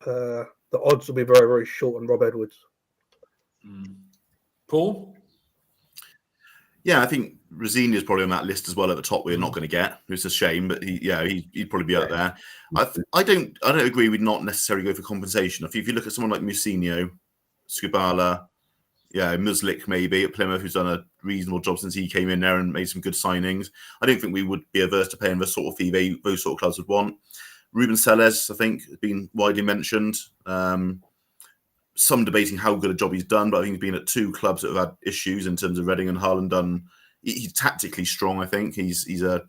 the odds will be very, very short on Rob Edwards. Paul? Yeah, I think Rosini is probably on that list as well at the top. We're not going to get. It's a shame, but he'd probably be up there. I don't agree. We'd not necessarily go for compensation. If you look at someone like Musinho, Skubala, Muslik maybe at Plymouth, who's done a reasonable job since he came in there and made some good signings, I don't think we would be averse to paying the sort of fee those sort of clubs would want. Ruben Sellers, I think, has been widely mentioned. Some debating how good a job he's done, but I think he's been at two clubs that have had issues in terms of Reading and Harlan. He's tactically strong. I think he's a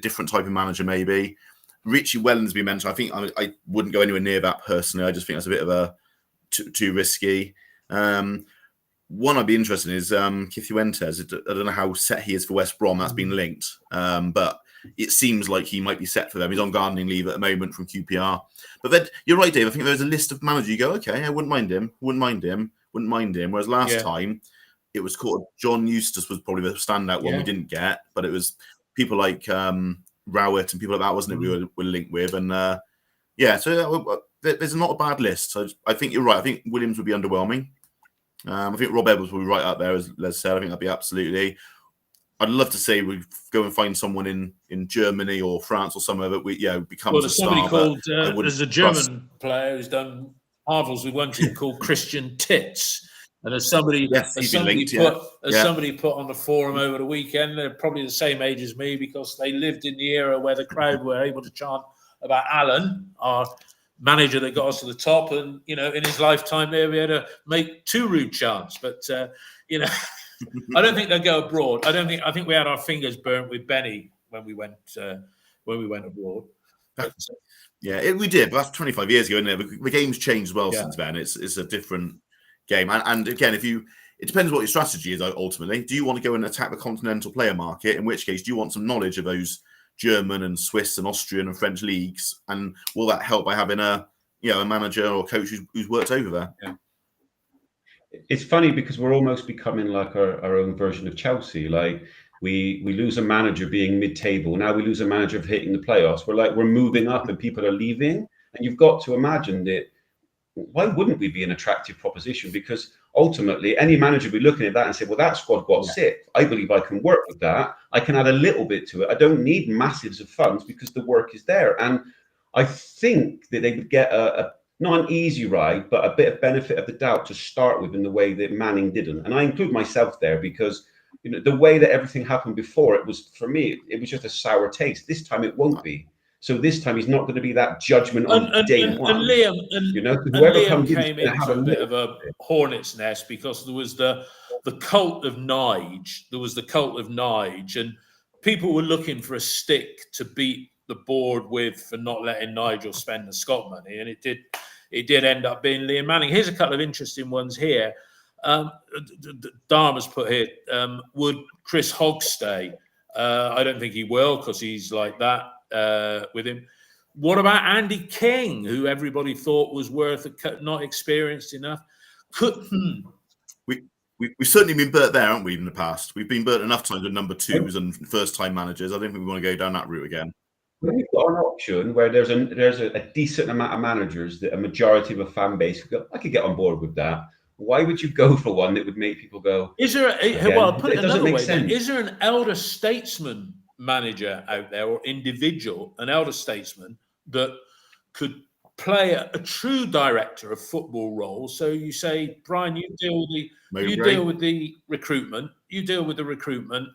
different type of manager maybe. Richie Wellens been mentioned. I think I wouldn't go anywhere near that personally. I just think that's a bit of a too risky. One I'd be interested in is Cifuentes. I don't know how set he is for West Brom. That's been linked, but it seems like he might be set for them. He's on gardening leave at the moment from QPR. But then you're right, Dave. I think there's a list of managers. You go, okay, I wouldn't mind him. Whereas last time, it was called John Eustace was probably the standout one we didn't get. But it was people like Rowett and people like that, wasn't it? We were linked with, and so there's not a bad list. So I think you're right. I think Williams would be underwhelming. I think Rob Edwards will be right up there, as Les said. I think that'd be absolutely. I'd love to say we go and find someone in Germany or France or somewhere that becomes a star. There's a German player who's done marvels with one team called Christian Titz, and as somebody put on the forum over the weekend, they're probably the same age as me because they lived in the era where the crowd were able to chant about Alan, our manager that got us to the top, and in his lifetime there we had to make two rude chants, but I don't think they'll go abroad. I think we had our fingers burnt with Benny when we went abroad. But, we did. But that's 25 years ago, isn't it? The game's changed as well since then. It's a different game. And again, it depends what your strategy is ultimately. Do you want to go and attack the continental player market? In which case, do you want some knowledge of those German and Swiss and Austrian and French leagues? And will that help by having a manager or coach who's worked over there? Yeah. It's funny because we're almost becoming like our own version of Chelsea. Like we lose a manager being mid-table. Now we lose a manager of hitting the playoffs. We're moving up and people are leaving. And you've got to imagine that. Why wouldn't we be an attractive proposition? Because ultimately, any manager would be looking at that and say, well, that squad got sick. I believe I can work with that. I can add a little bit to it. I don't need massives of funds because the work is there. And I think that they would get not an easy ride, but a bit of benefit of the doubt to start with in the way that Manning didn't. And I include myself there because the way that everything happened before, it was, for me, it was just a sour taste. This time it won't be. So this time he's not going to be that judgment on day one. And Liam, whoever came into a bit of a hornet's nest because there was the cult of Nige. There was the cult of Nige, and people were looking for a stick to beat the board with for not letting Nigel spend the Scott money, and it did end up being Liam Manning. Here's a couple of interesting ones here. Dharma's put here, would Chris Hogg stay? I don't think he will because he's like that with him. What about Andy King, who everybody thought was worth not experienced enough? We we've certainly been burnt there, haven't we, in the past? We've been burnt enough times with number twos and first-time managers. I don't think we want to go down that route again. When you've got an option where there's a decent amount of managers that a majority of a fan base could go, I could get on board with that. Why would you go for one that would make people go? Is there? Well, put it another way. Then, sense. is there an elder statesman manager out there, or individual, an elder statesman that could play a true director of football role? So you say, Brian, you deal with the recruitment,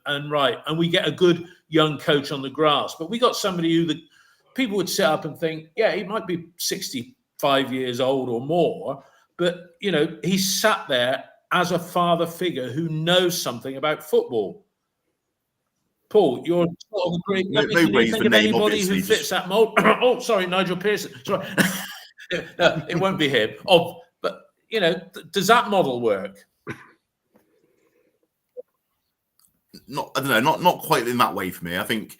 and we get a good young coach on the grass. But we got somebody who the people would sit up and think, yeah, he might be 65 years old or more, but he's sat there as a father figure who knows something about football. Paul, you're sort of agreeing. Can you think of anybody who fits that mold? Oh, sorry, Nigel Pearson. Sorry. No, it won't be him. Oh, but does that model work? I don't know, not quite in that way for me. I think,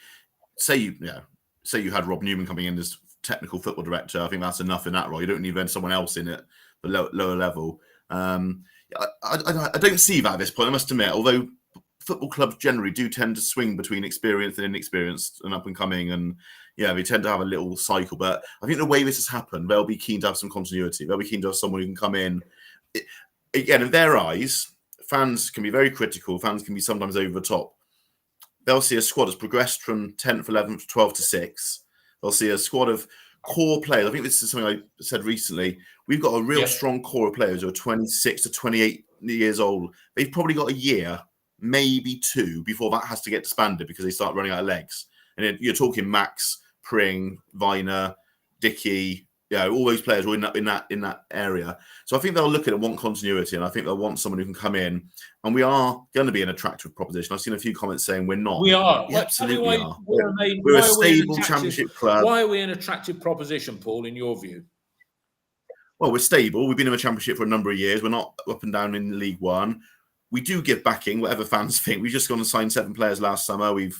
say you had Rob Newman coming in as technical football director. I think that's enough in that role. You don't need someone else in it the lower level. I don't see that at this point, I must admit, although football clubs generally do tend to swing between experienced and inexperienced and up and coming, and they tend to have a little cycle. But I think the way this has happened, they'll be keen to have some continuity. They'll be keen to have someone who can come in. Again, in their eyes, fans can be very critical. Fans can be sometimes over the top. They'll see a squad that's progressed from 10th, 11th, 12th to 6th. They'll see a squad of core players. I think this is something I said recently. We've got a real strong core of players who are 26 to 28 years old. They've probably got a year, maybe 2, before that has to get disbanded because they start running out of legs. And you're talking Max, Pring, Viner, Dickey, all those players were in that area. So I think they'll look at it and want continuity, and I think they'll want someone who can come in. And we are going to be an attractive proposition. I've seen a few comments saying we're not. We are. We absolutely are. We're a stable championship club. Why are we an attractive proposition, Paul, in your view? Well, we're stable. We've been in the championship for a number of years. We're not up and down in League One. We do give backing, whatever fans think. We've just gone and signed 7 players last summer. We're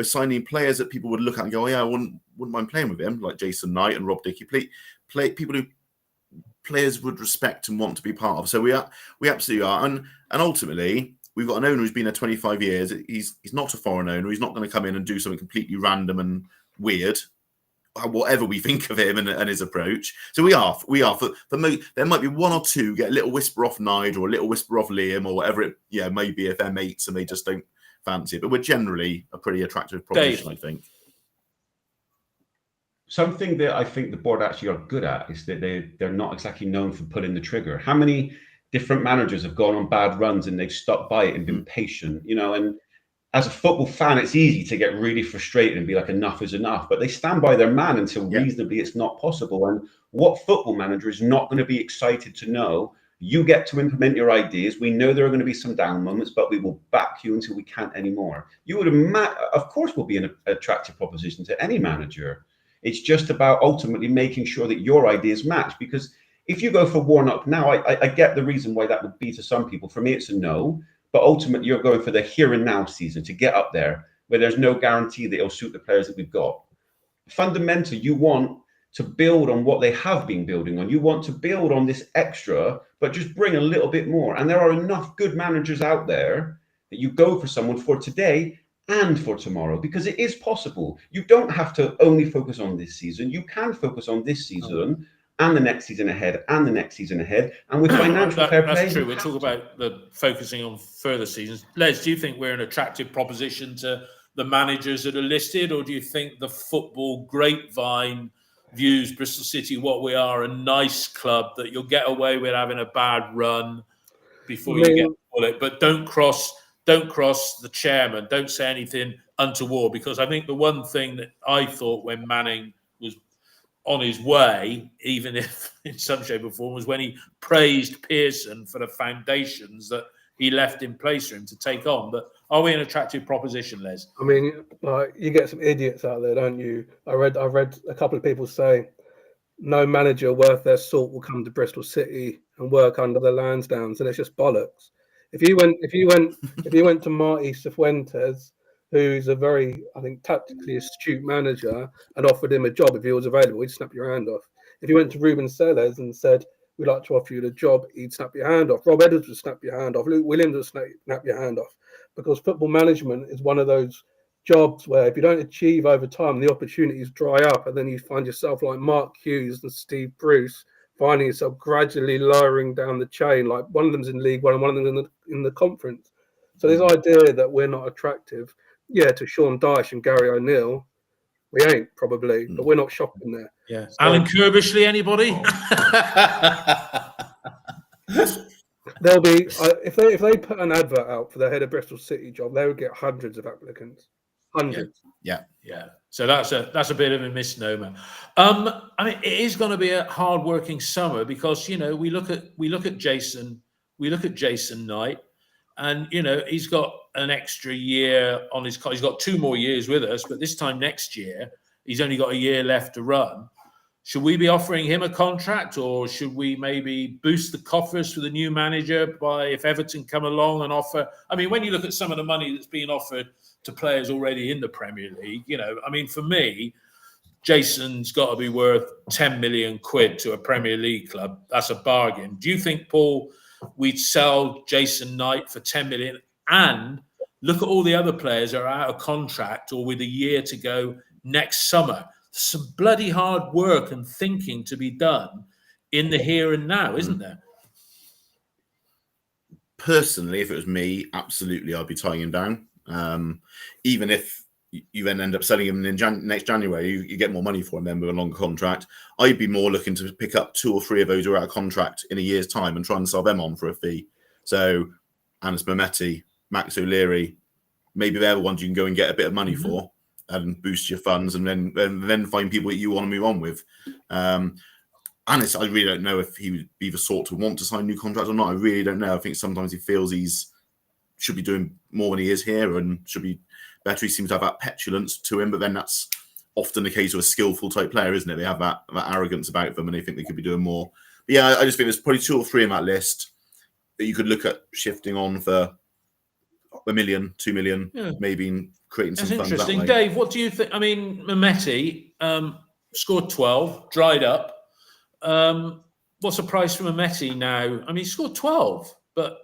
signing players that people would look at and go, oh, yeah, I wouldn't mind playing with him, like Jason Knight and Rob Dickey. Play people who players would respect and want to be part of. So we absolutely are. And ultimately, we've got an owner who's been there 25 years. He's not a foreign owner. He's not going to come in and do something completely random and weird, whatever we think of him and his approach. So we are there might be 1 or 2 get a little whisper off Nigel or a little whisper off Liam or whatever it maybe if they're mates and they just don't fancy it. But we're generally a pretty attractive proposition, I think. Something that I think the board actually are good at is that they're not exactly known for pulling the trigger. How many different managers have gone on bad runs and they've stuck by it and been patient, and as a football fan, it's easy to get really frustrated and be like, enough is enough. But they stand by their man until reasonably it's not possible. And what football manager is not going to be excited to know you get to implement your ideas? We know there are going to be some down moments, but we will back you until we can't anymore. You would of course, will be an attractive proposition to any manager. It's just about ultimately making sure that your ideas match. Because if you go for Warnock now, I get the reason why that would be to some people. For me, it's a no. But ultimately, you're going for the here and now season to get up there where there's no guarantee that it'll suit the players that we've got. Fundamentally, you want to build on what they have been building on. You want to build on this extra, but just bring a little bit more. And there are enough good managers out there that you go for someone for today and for tomorrow, because it is possible. You don't have to only focus on this season. You can focus on this season and the next season ahead, and the next season ahead, and with financial fair play. That's true. We'll talk about the focusing on further seasons. Les, do you think we're an attractive proposition to the managers that are listed, or do you think the football grapevine views Bristol City what we are, a nice club that you'll get away with having a bad run before you get bullet, but don't cross the chairman, don't say anything untoward? Because I think the one thing that I thought when Manning was on his way, even if in some shape or form, was when he praised Pearson for the foundations that he left in place for him to take on. But are we an attractive proposition, Les? I mean, you get some idiots out there, don't you? I read a couple of people say no manager worth their salt will come to Bristol City and work under the Lansdowns, and it's just bollocks. If you went to Marty Cifuentes, who's a very, I think, tactically astute manager, and offered him a job if he was available, he'd snap your hand off. If you went to Ruben Sellers and said, we'd like to offer you the job, he'd snap your hand off. Rob Edwards would snap your hand off. Luke Williams would snap your hand off, because football management is one of those jobs where if you don't achieve over time, the opportunities dry up, and then you find yourself like Mark Hughes and Steve Bruce, finding yourself gradually lowering down the chain. Like one of them's in League One and one of them's in the conference. So this idea that we're not attractive, to Sean Dyche and Gary O'Neill, we ain't probably, but we're not shopping there. Yeah. So, Alan Kirbishley, anybody? There'll be if they put an advert out for the head of Bristol City job, they would get hundreds of applicants. Hundreds. Yeah. So that's a bit of a misnomer. I mean, it is going to be a hard-working summer because we look at Jason Knight, and he's got an extra year on his. He's got 2 more years with us, but this time next year he's only got a year left to run. Should we be offering him a contract, or should we maybe boost the coffers for the new manager by if Everton come along and offer? I mean, when you look at some of the money that's being offered to players already in the Premier League, I mean, for me, Jason's got to be worth 10 million quid to a Premier League club. That's a bargain. Do you think, Paul, we'd sell Jason Knight for 10 million and look at all the other players that are out of contract or with a year to go next summer? Some bloody hard work and thinking to be done in the here and now, isn't there? Personally, if it was me, absolutely, I'd be tying him down. Even if you then end up selling him in next January, you get more money for him then with a longer contract. I'd be more looking to pick up 2 or 3 of those who are out of contract in a year's time and try and sell them on for a fee. So Anis Mehmeti, Max O'Leary, maybe they're the ones you can go and get a bit of money for and boost your funds, and then find people that you want to move on with. Anis, I really don't know if he would be the sort to want to sign a new contract or not. I really don't know. I think sometimes he feels should be doing more than he is here and should be better. He seems to have that petulance to him, but then that's often the case with a skillful type player, isn't it? They have that arrogance about them and they think they could be doing more. But yeah, I just think there's probably 2 or 3 in that list that you could look at shifting on for $1 million, $2 million, maybe creating some funds that way. Dave, what do you think? I mean, Mehmeti scored 12, dried up. What's the price for Mehmeti now? I mean, he scored 12, but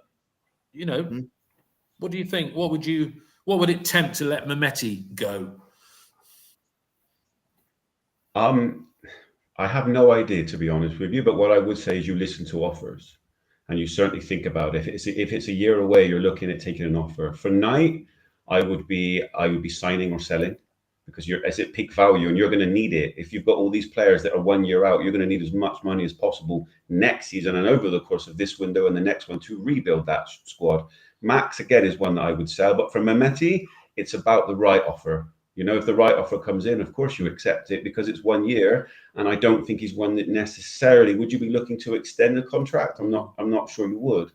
what do you think? What would it tempt to let Mehmeti go? I have no idea, to be honest with you, but what I would say is you listen to offers and you certainly think about it. If it's a year away, you're looking at taking an offer. For Knight, I would be signing or selling, because you're at peak value and you're going to need it. If you've got all these players that are 1 year out, you're going to need as much money as possible next season and over the course of this window and the next one to rebuild that squad. Max, again, is one that I would sell. But for Mehmeti, it's about the right offer. If the right offer comes in, of course you accept it because it's 1 year. And I don't think he's one that necessarily, would you be looking to extend the contract? I'm not sure you would.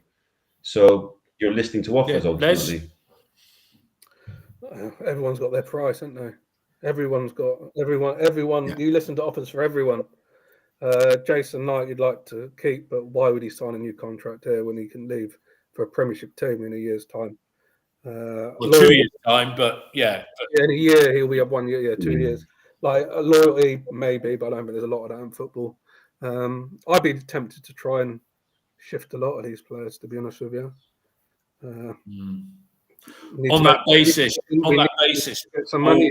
So you're listening to offers ultimately. Everyone's got their price, haven't they? Everyone. You listen to offers for everyone. Jason Knight you'd like to keep, but why would he sign a new contract here when he can leave for a Premiership team in a year's time? 2 years time, but yeah. In a year he'll be up 1 year, 2 years. Like loyalty, maybe, but I don't think there's a lot of that in football. I'd be tempted to try and shift a lot of these players, to be honest with you. On that basis, get some money.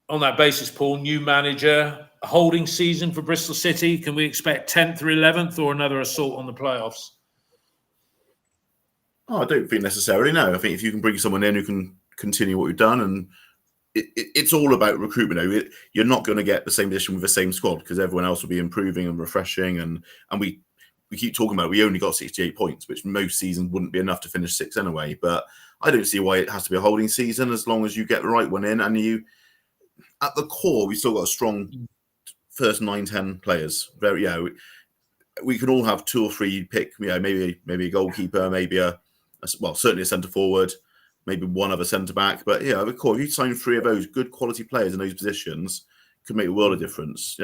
On that basis, Paul, new manager, a holding season for Bristol City. Can we expect 10th or 11th or another assault on the playoffs? Oh, I don't think necessarily, no. I think if you can bring someone in who can continue what you've done, and it's all about recruitment. You're not going to get the same position with the same squad because everyone else will be improving and refreshing. And we keep talking about we only got 68 points, which most seasons wouldn't be enough to finish 6th anyway. But I don't see why it has to be a holding season as long as you get the right one in. And you, at the core, we've still got a strong first 9-10 players. We can all have 2 or 3 pick. Maybe a goalkeeper, maybe certainly a centre forward, maybe one other centre back. But at the core, if you sign 3 of those good quality players in those positions, could make a world of difference.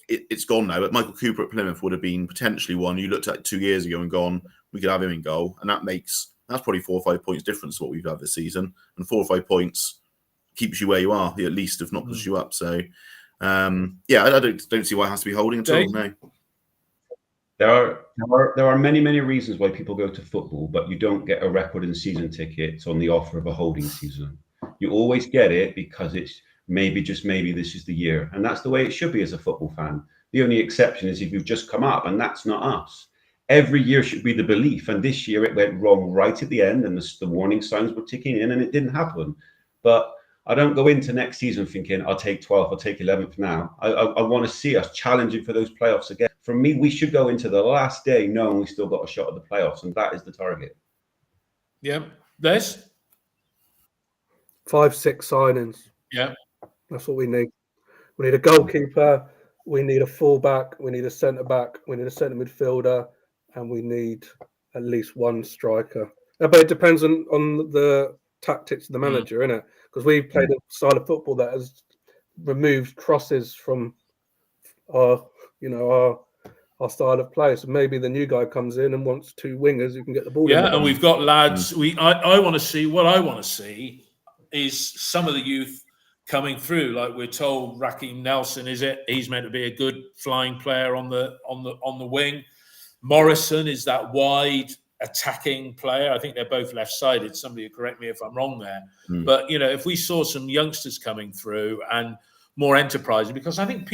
It's gone now, but Michael Cooper at Plymouth would have been potentially one you looked at 2 years ago and gone, we could have him in goal, and that's probably 4 or 5 points difference to what we've had this season, and 4 or 5 points keeps you where you are, at least, if not pushes you up. So, I don't see why it has to be holding at all. No. There are many reasons why people go to football, but you don't get a record and season tickets on the offer of a holding season. You always get it because it's maybe, just maybe, this is the year, and that's the way it should be as a football fan. The only exception is if you've just come up, and that's not us. Every year should be the belief, and this year it went wrong right at the end, and the warning signs were ticking in, and it didn't happen. But I don't go into next season thinking I'll take 12th, I'll take 11th now. I want to see us challenging for those playoffs again. For me, we should go into the last day knowing we still got a shot at the playoffs, and that is the target. Yeah. Les? 5-6 signings. Yeah. That's what we need. We need a goalkeeper, we need a fullback, we need a centre-back, we need a centre midfielder, and we need at least one striker. But it depends on the tactics of the manager, innit? Because we've played a style of football that has removed crosses from our style of play. So maybe the new guy comes in and wants two wingers who can get the ball. Yeah, and we've got lads. I want to see. What I want to see is some of the youth coming through. Like we're told, Raheem Nelson he's meant to be a good flying player on the wing. Morrison is that wide attacking player. I think they're both left-sided. Somebody will correct me if I'm wrong there. But if we saw some youngsters coming through and more enterprising, because I think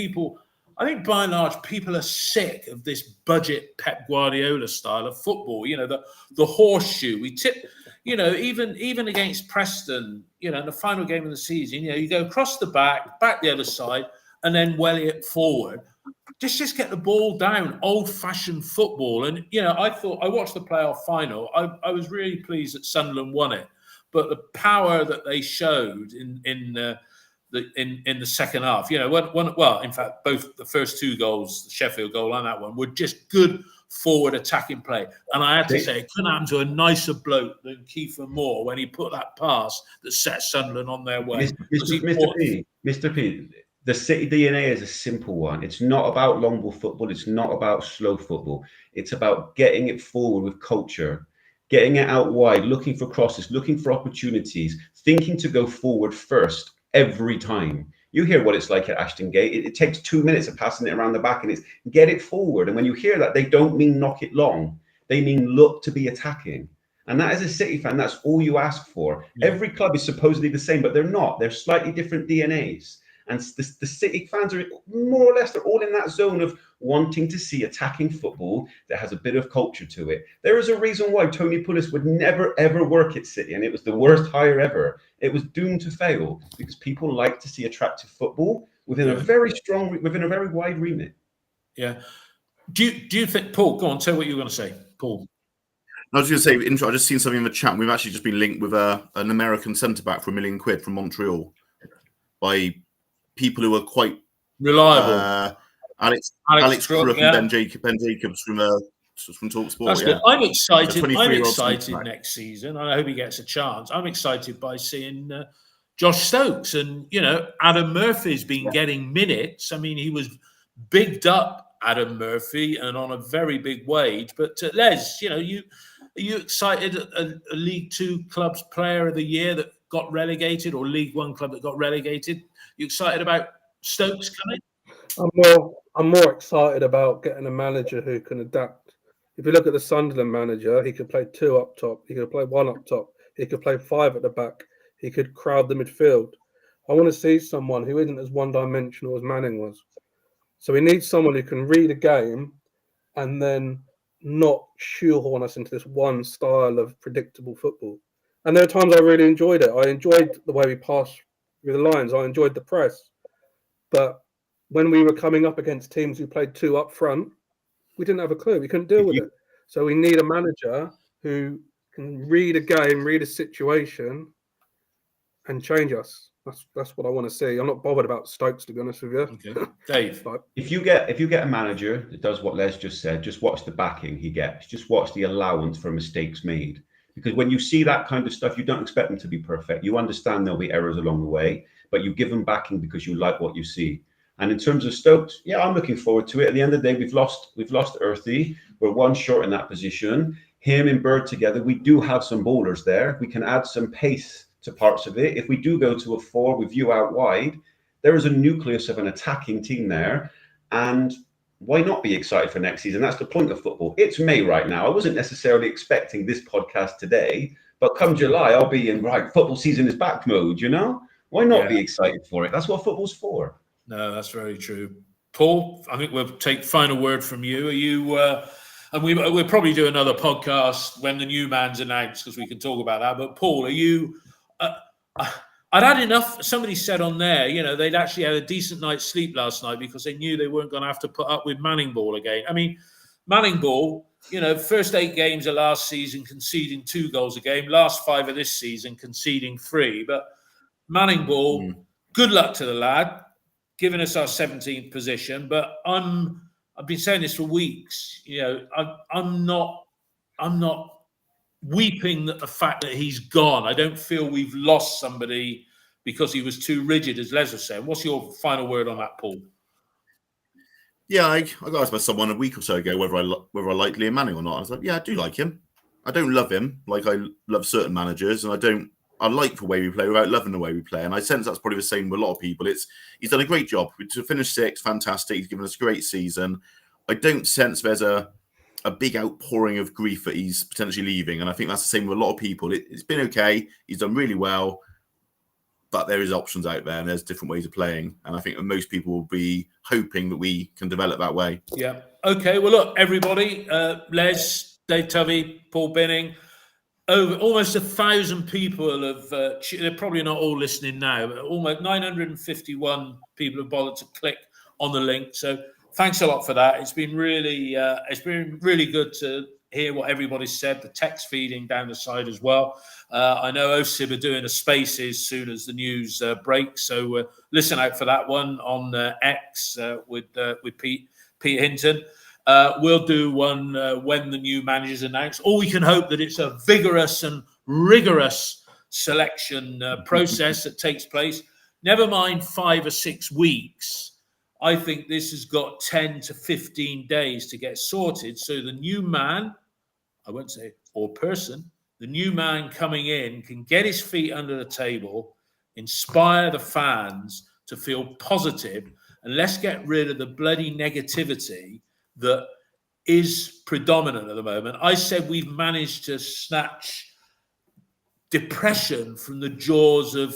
by and large people are sick of this budget Pep Guardiola style of football. The horseshoe. We tip. Even against Preston, in the final game of the season, you go across the back the other side, and then welly it forward. Just get the ball down, old-fashioned football. And I watched the playoff final. I was really pleased that Sunderland won it, but the power that they showed in the second half, in fact, both the first two goals, the Sheffield goal and that one, were just good forward attacking play. And I had to say, it couldn't happen to a nicer bloke than Kiefer Moore when he put that pass that set Sunderland on their way. Mr. P, the City DNA is a simple one. It's not about long ball football. It's not about slow football. It's about getting it forward with culture, getting it out wide, looking for crosses, looking for opportunities, thinking to go forward first every time. You hear what it's like at Ashton Gate. It takes 2 minutes of passing it around the back, and it's get it forward. And when you hear that, they don't mean knock it long. They mean look to be attacking. And that, as a City fan, that's all you ask for. Yeah. Every club is supposedly the same, but they're not. They're slightly different DNAs. And the City fans are more or less, they're all in that zone of wanting to see attacking football that has a bit of culture to it. There is a reason why Tony Pulis would never, ever work at City, and it was the worst hire ever. It was doomed to fail because people like to see attractive football within a very wide remit. Yeah. Do you think, Paul, go on, tell what you were going to say, Paul. I was going to say, I just seen something in the chat. We've actually just been linked with an American centre-back for £1 million from Montreal by people who are quite reliable. Alex Crook and Ben Jacobs from TalkSport. That's good. I'm excited. I'm excited next season. I hope he gets a chance. I'm excited by seeing Josh Stokes, and Adam Murphy's been getting minutes. I mean, he was bigged up, Adam Murphy, and on a very big wage. But Les, are you excited? A League Two club's Player of the Year that got relegated, or League One club that got relegated? You excited about Stokes coming? I'm more excited about getting a manager who can adapt. If you look at the Sunderland manager, he could play 2 up top, he could play 1 up top, he could play 5 at the back, he could crowd the midfield. I want to see someone who isn't as one-dimensional as Manning was. So we need someone who can read a game and then not shoehorn us into this one style of predictable football. And there are times I really enjoyed it. I enjoyed the way we passed through the lines. I enjoyed the press. But when we were coming up against teams who played 2 up front, we didn't have a clue. We couldn't deal with it. So we need a manager who can read a game, read a situation, and change us. That's what I want to see. I'm not bothered about Stokes, to be honest with you. Okay. Dave, if you get a manager that does what Les just said, just watch the backing he gets. Just watch the allowance for mistakes made. Because when you see that kind of stuff, you don't expect them to be perfect. You understand there'll be errors along the way, but you give them backing because you like what you see. And in terms of Stokes, I'm looking forward to it. At the end of the day, we've lost Earthy. We're 1 short in that position. Him and Bird together, we do have some bowlers there. We can add some pace to parts of it. If we do go to a 4 with you out wide, there is a nucleus of an attacking team there. And why not be excited for next season? That's the point of football. It's May right now. I wasn't necessarily expecting this podcast today, but come July, I'll be in, right, football season is back mode, you know? Why not be excited for it? That's what football's for. No, that's very true. Paul, I think we'll take final word from you. Are you, and we'll probably do another podcast when the new man's announced, because we can talk about that. But Paul, are you, I'd had enough. Somebody said on there, you know, they'd actually had a decent night's sleep last night because they knew they weren't going to have to put up with Manning Ball again. I mean, Manning Ball, you know, first 8 games of last season conceding 2 goals a game, last 5 of this season conceding 3. But Manning Ball, good luck to the lad, giving us our 17th position. But I've been saying this for weeks. You know, I'm not weeping at the fact that he's gone. I don't feel we've lost somebody because he was too rigid, as Les was saying. What's your final word on that, Paul? Yeah, I got asked by someone a week or so ago whether I like Liam Manning or not. I was like, yeah, I do like him. I don't love him like I love certain managers, and I like the way we play without loving the way we play. And I sense that's probably the same with a lot of people. He's done a great job. To finish 6th, fantastic. He's given us a great season. I don't sense there's a big outpouring of grief that he's potentially leaving. And I think that's the same with a lot of people. It's been okay. He's done really well. But there is options out there and there's different ways of playing. And I think that most people will be hoping that we can develop that way. Yeah. Okay. Well, look, everybody, Les, Dave Tovey, Paul Binning, over almost 1,000 people have, they're probably not all listening now, but almost 951 people have bothered to click on the link. So thanks a lot for that. It's been really good to hear what everybody said, the text feeding down the side as well. I know OSIB are doing a Spaces as soon as the news breaks, so listen out for that one on X with Pete Hinton. We'll do one when the new manager's announced. Or we can hope that it's a vigorous and rigorous selection process that takes place. Never mind 5 or 6 weeks. I think this has got 10 to 15 days to get sorted. So the new man, I won't say or person, the new man coming in can get his feet under the table, inspire the fans to feel positive, and let's get rid of the bloody negativity that is predominant at the moment. I said we've managed to snatch depression from the jaws of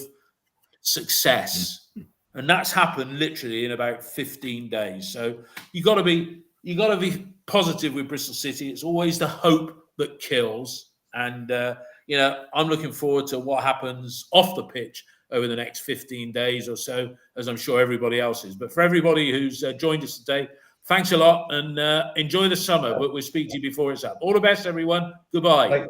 success. And that's happened literally in about 15 days. So you got to be positive with Bristol City. It's always the hope that kills. And I'm looking forward to what happens off the pitch over the next 15 days or so, as I'm sure everybody else is. But for everybody who's joined us today, thanks a lot and enjoy the summer. But we'll speak to you before it's up. All the best, everyone. Goodbye. Bye.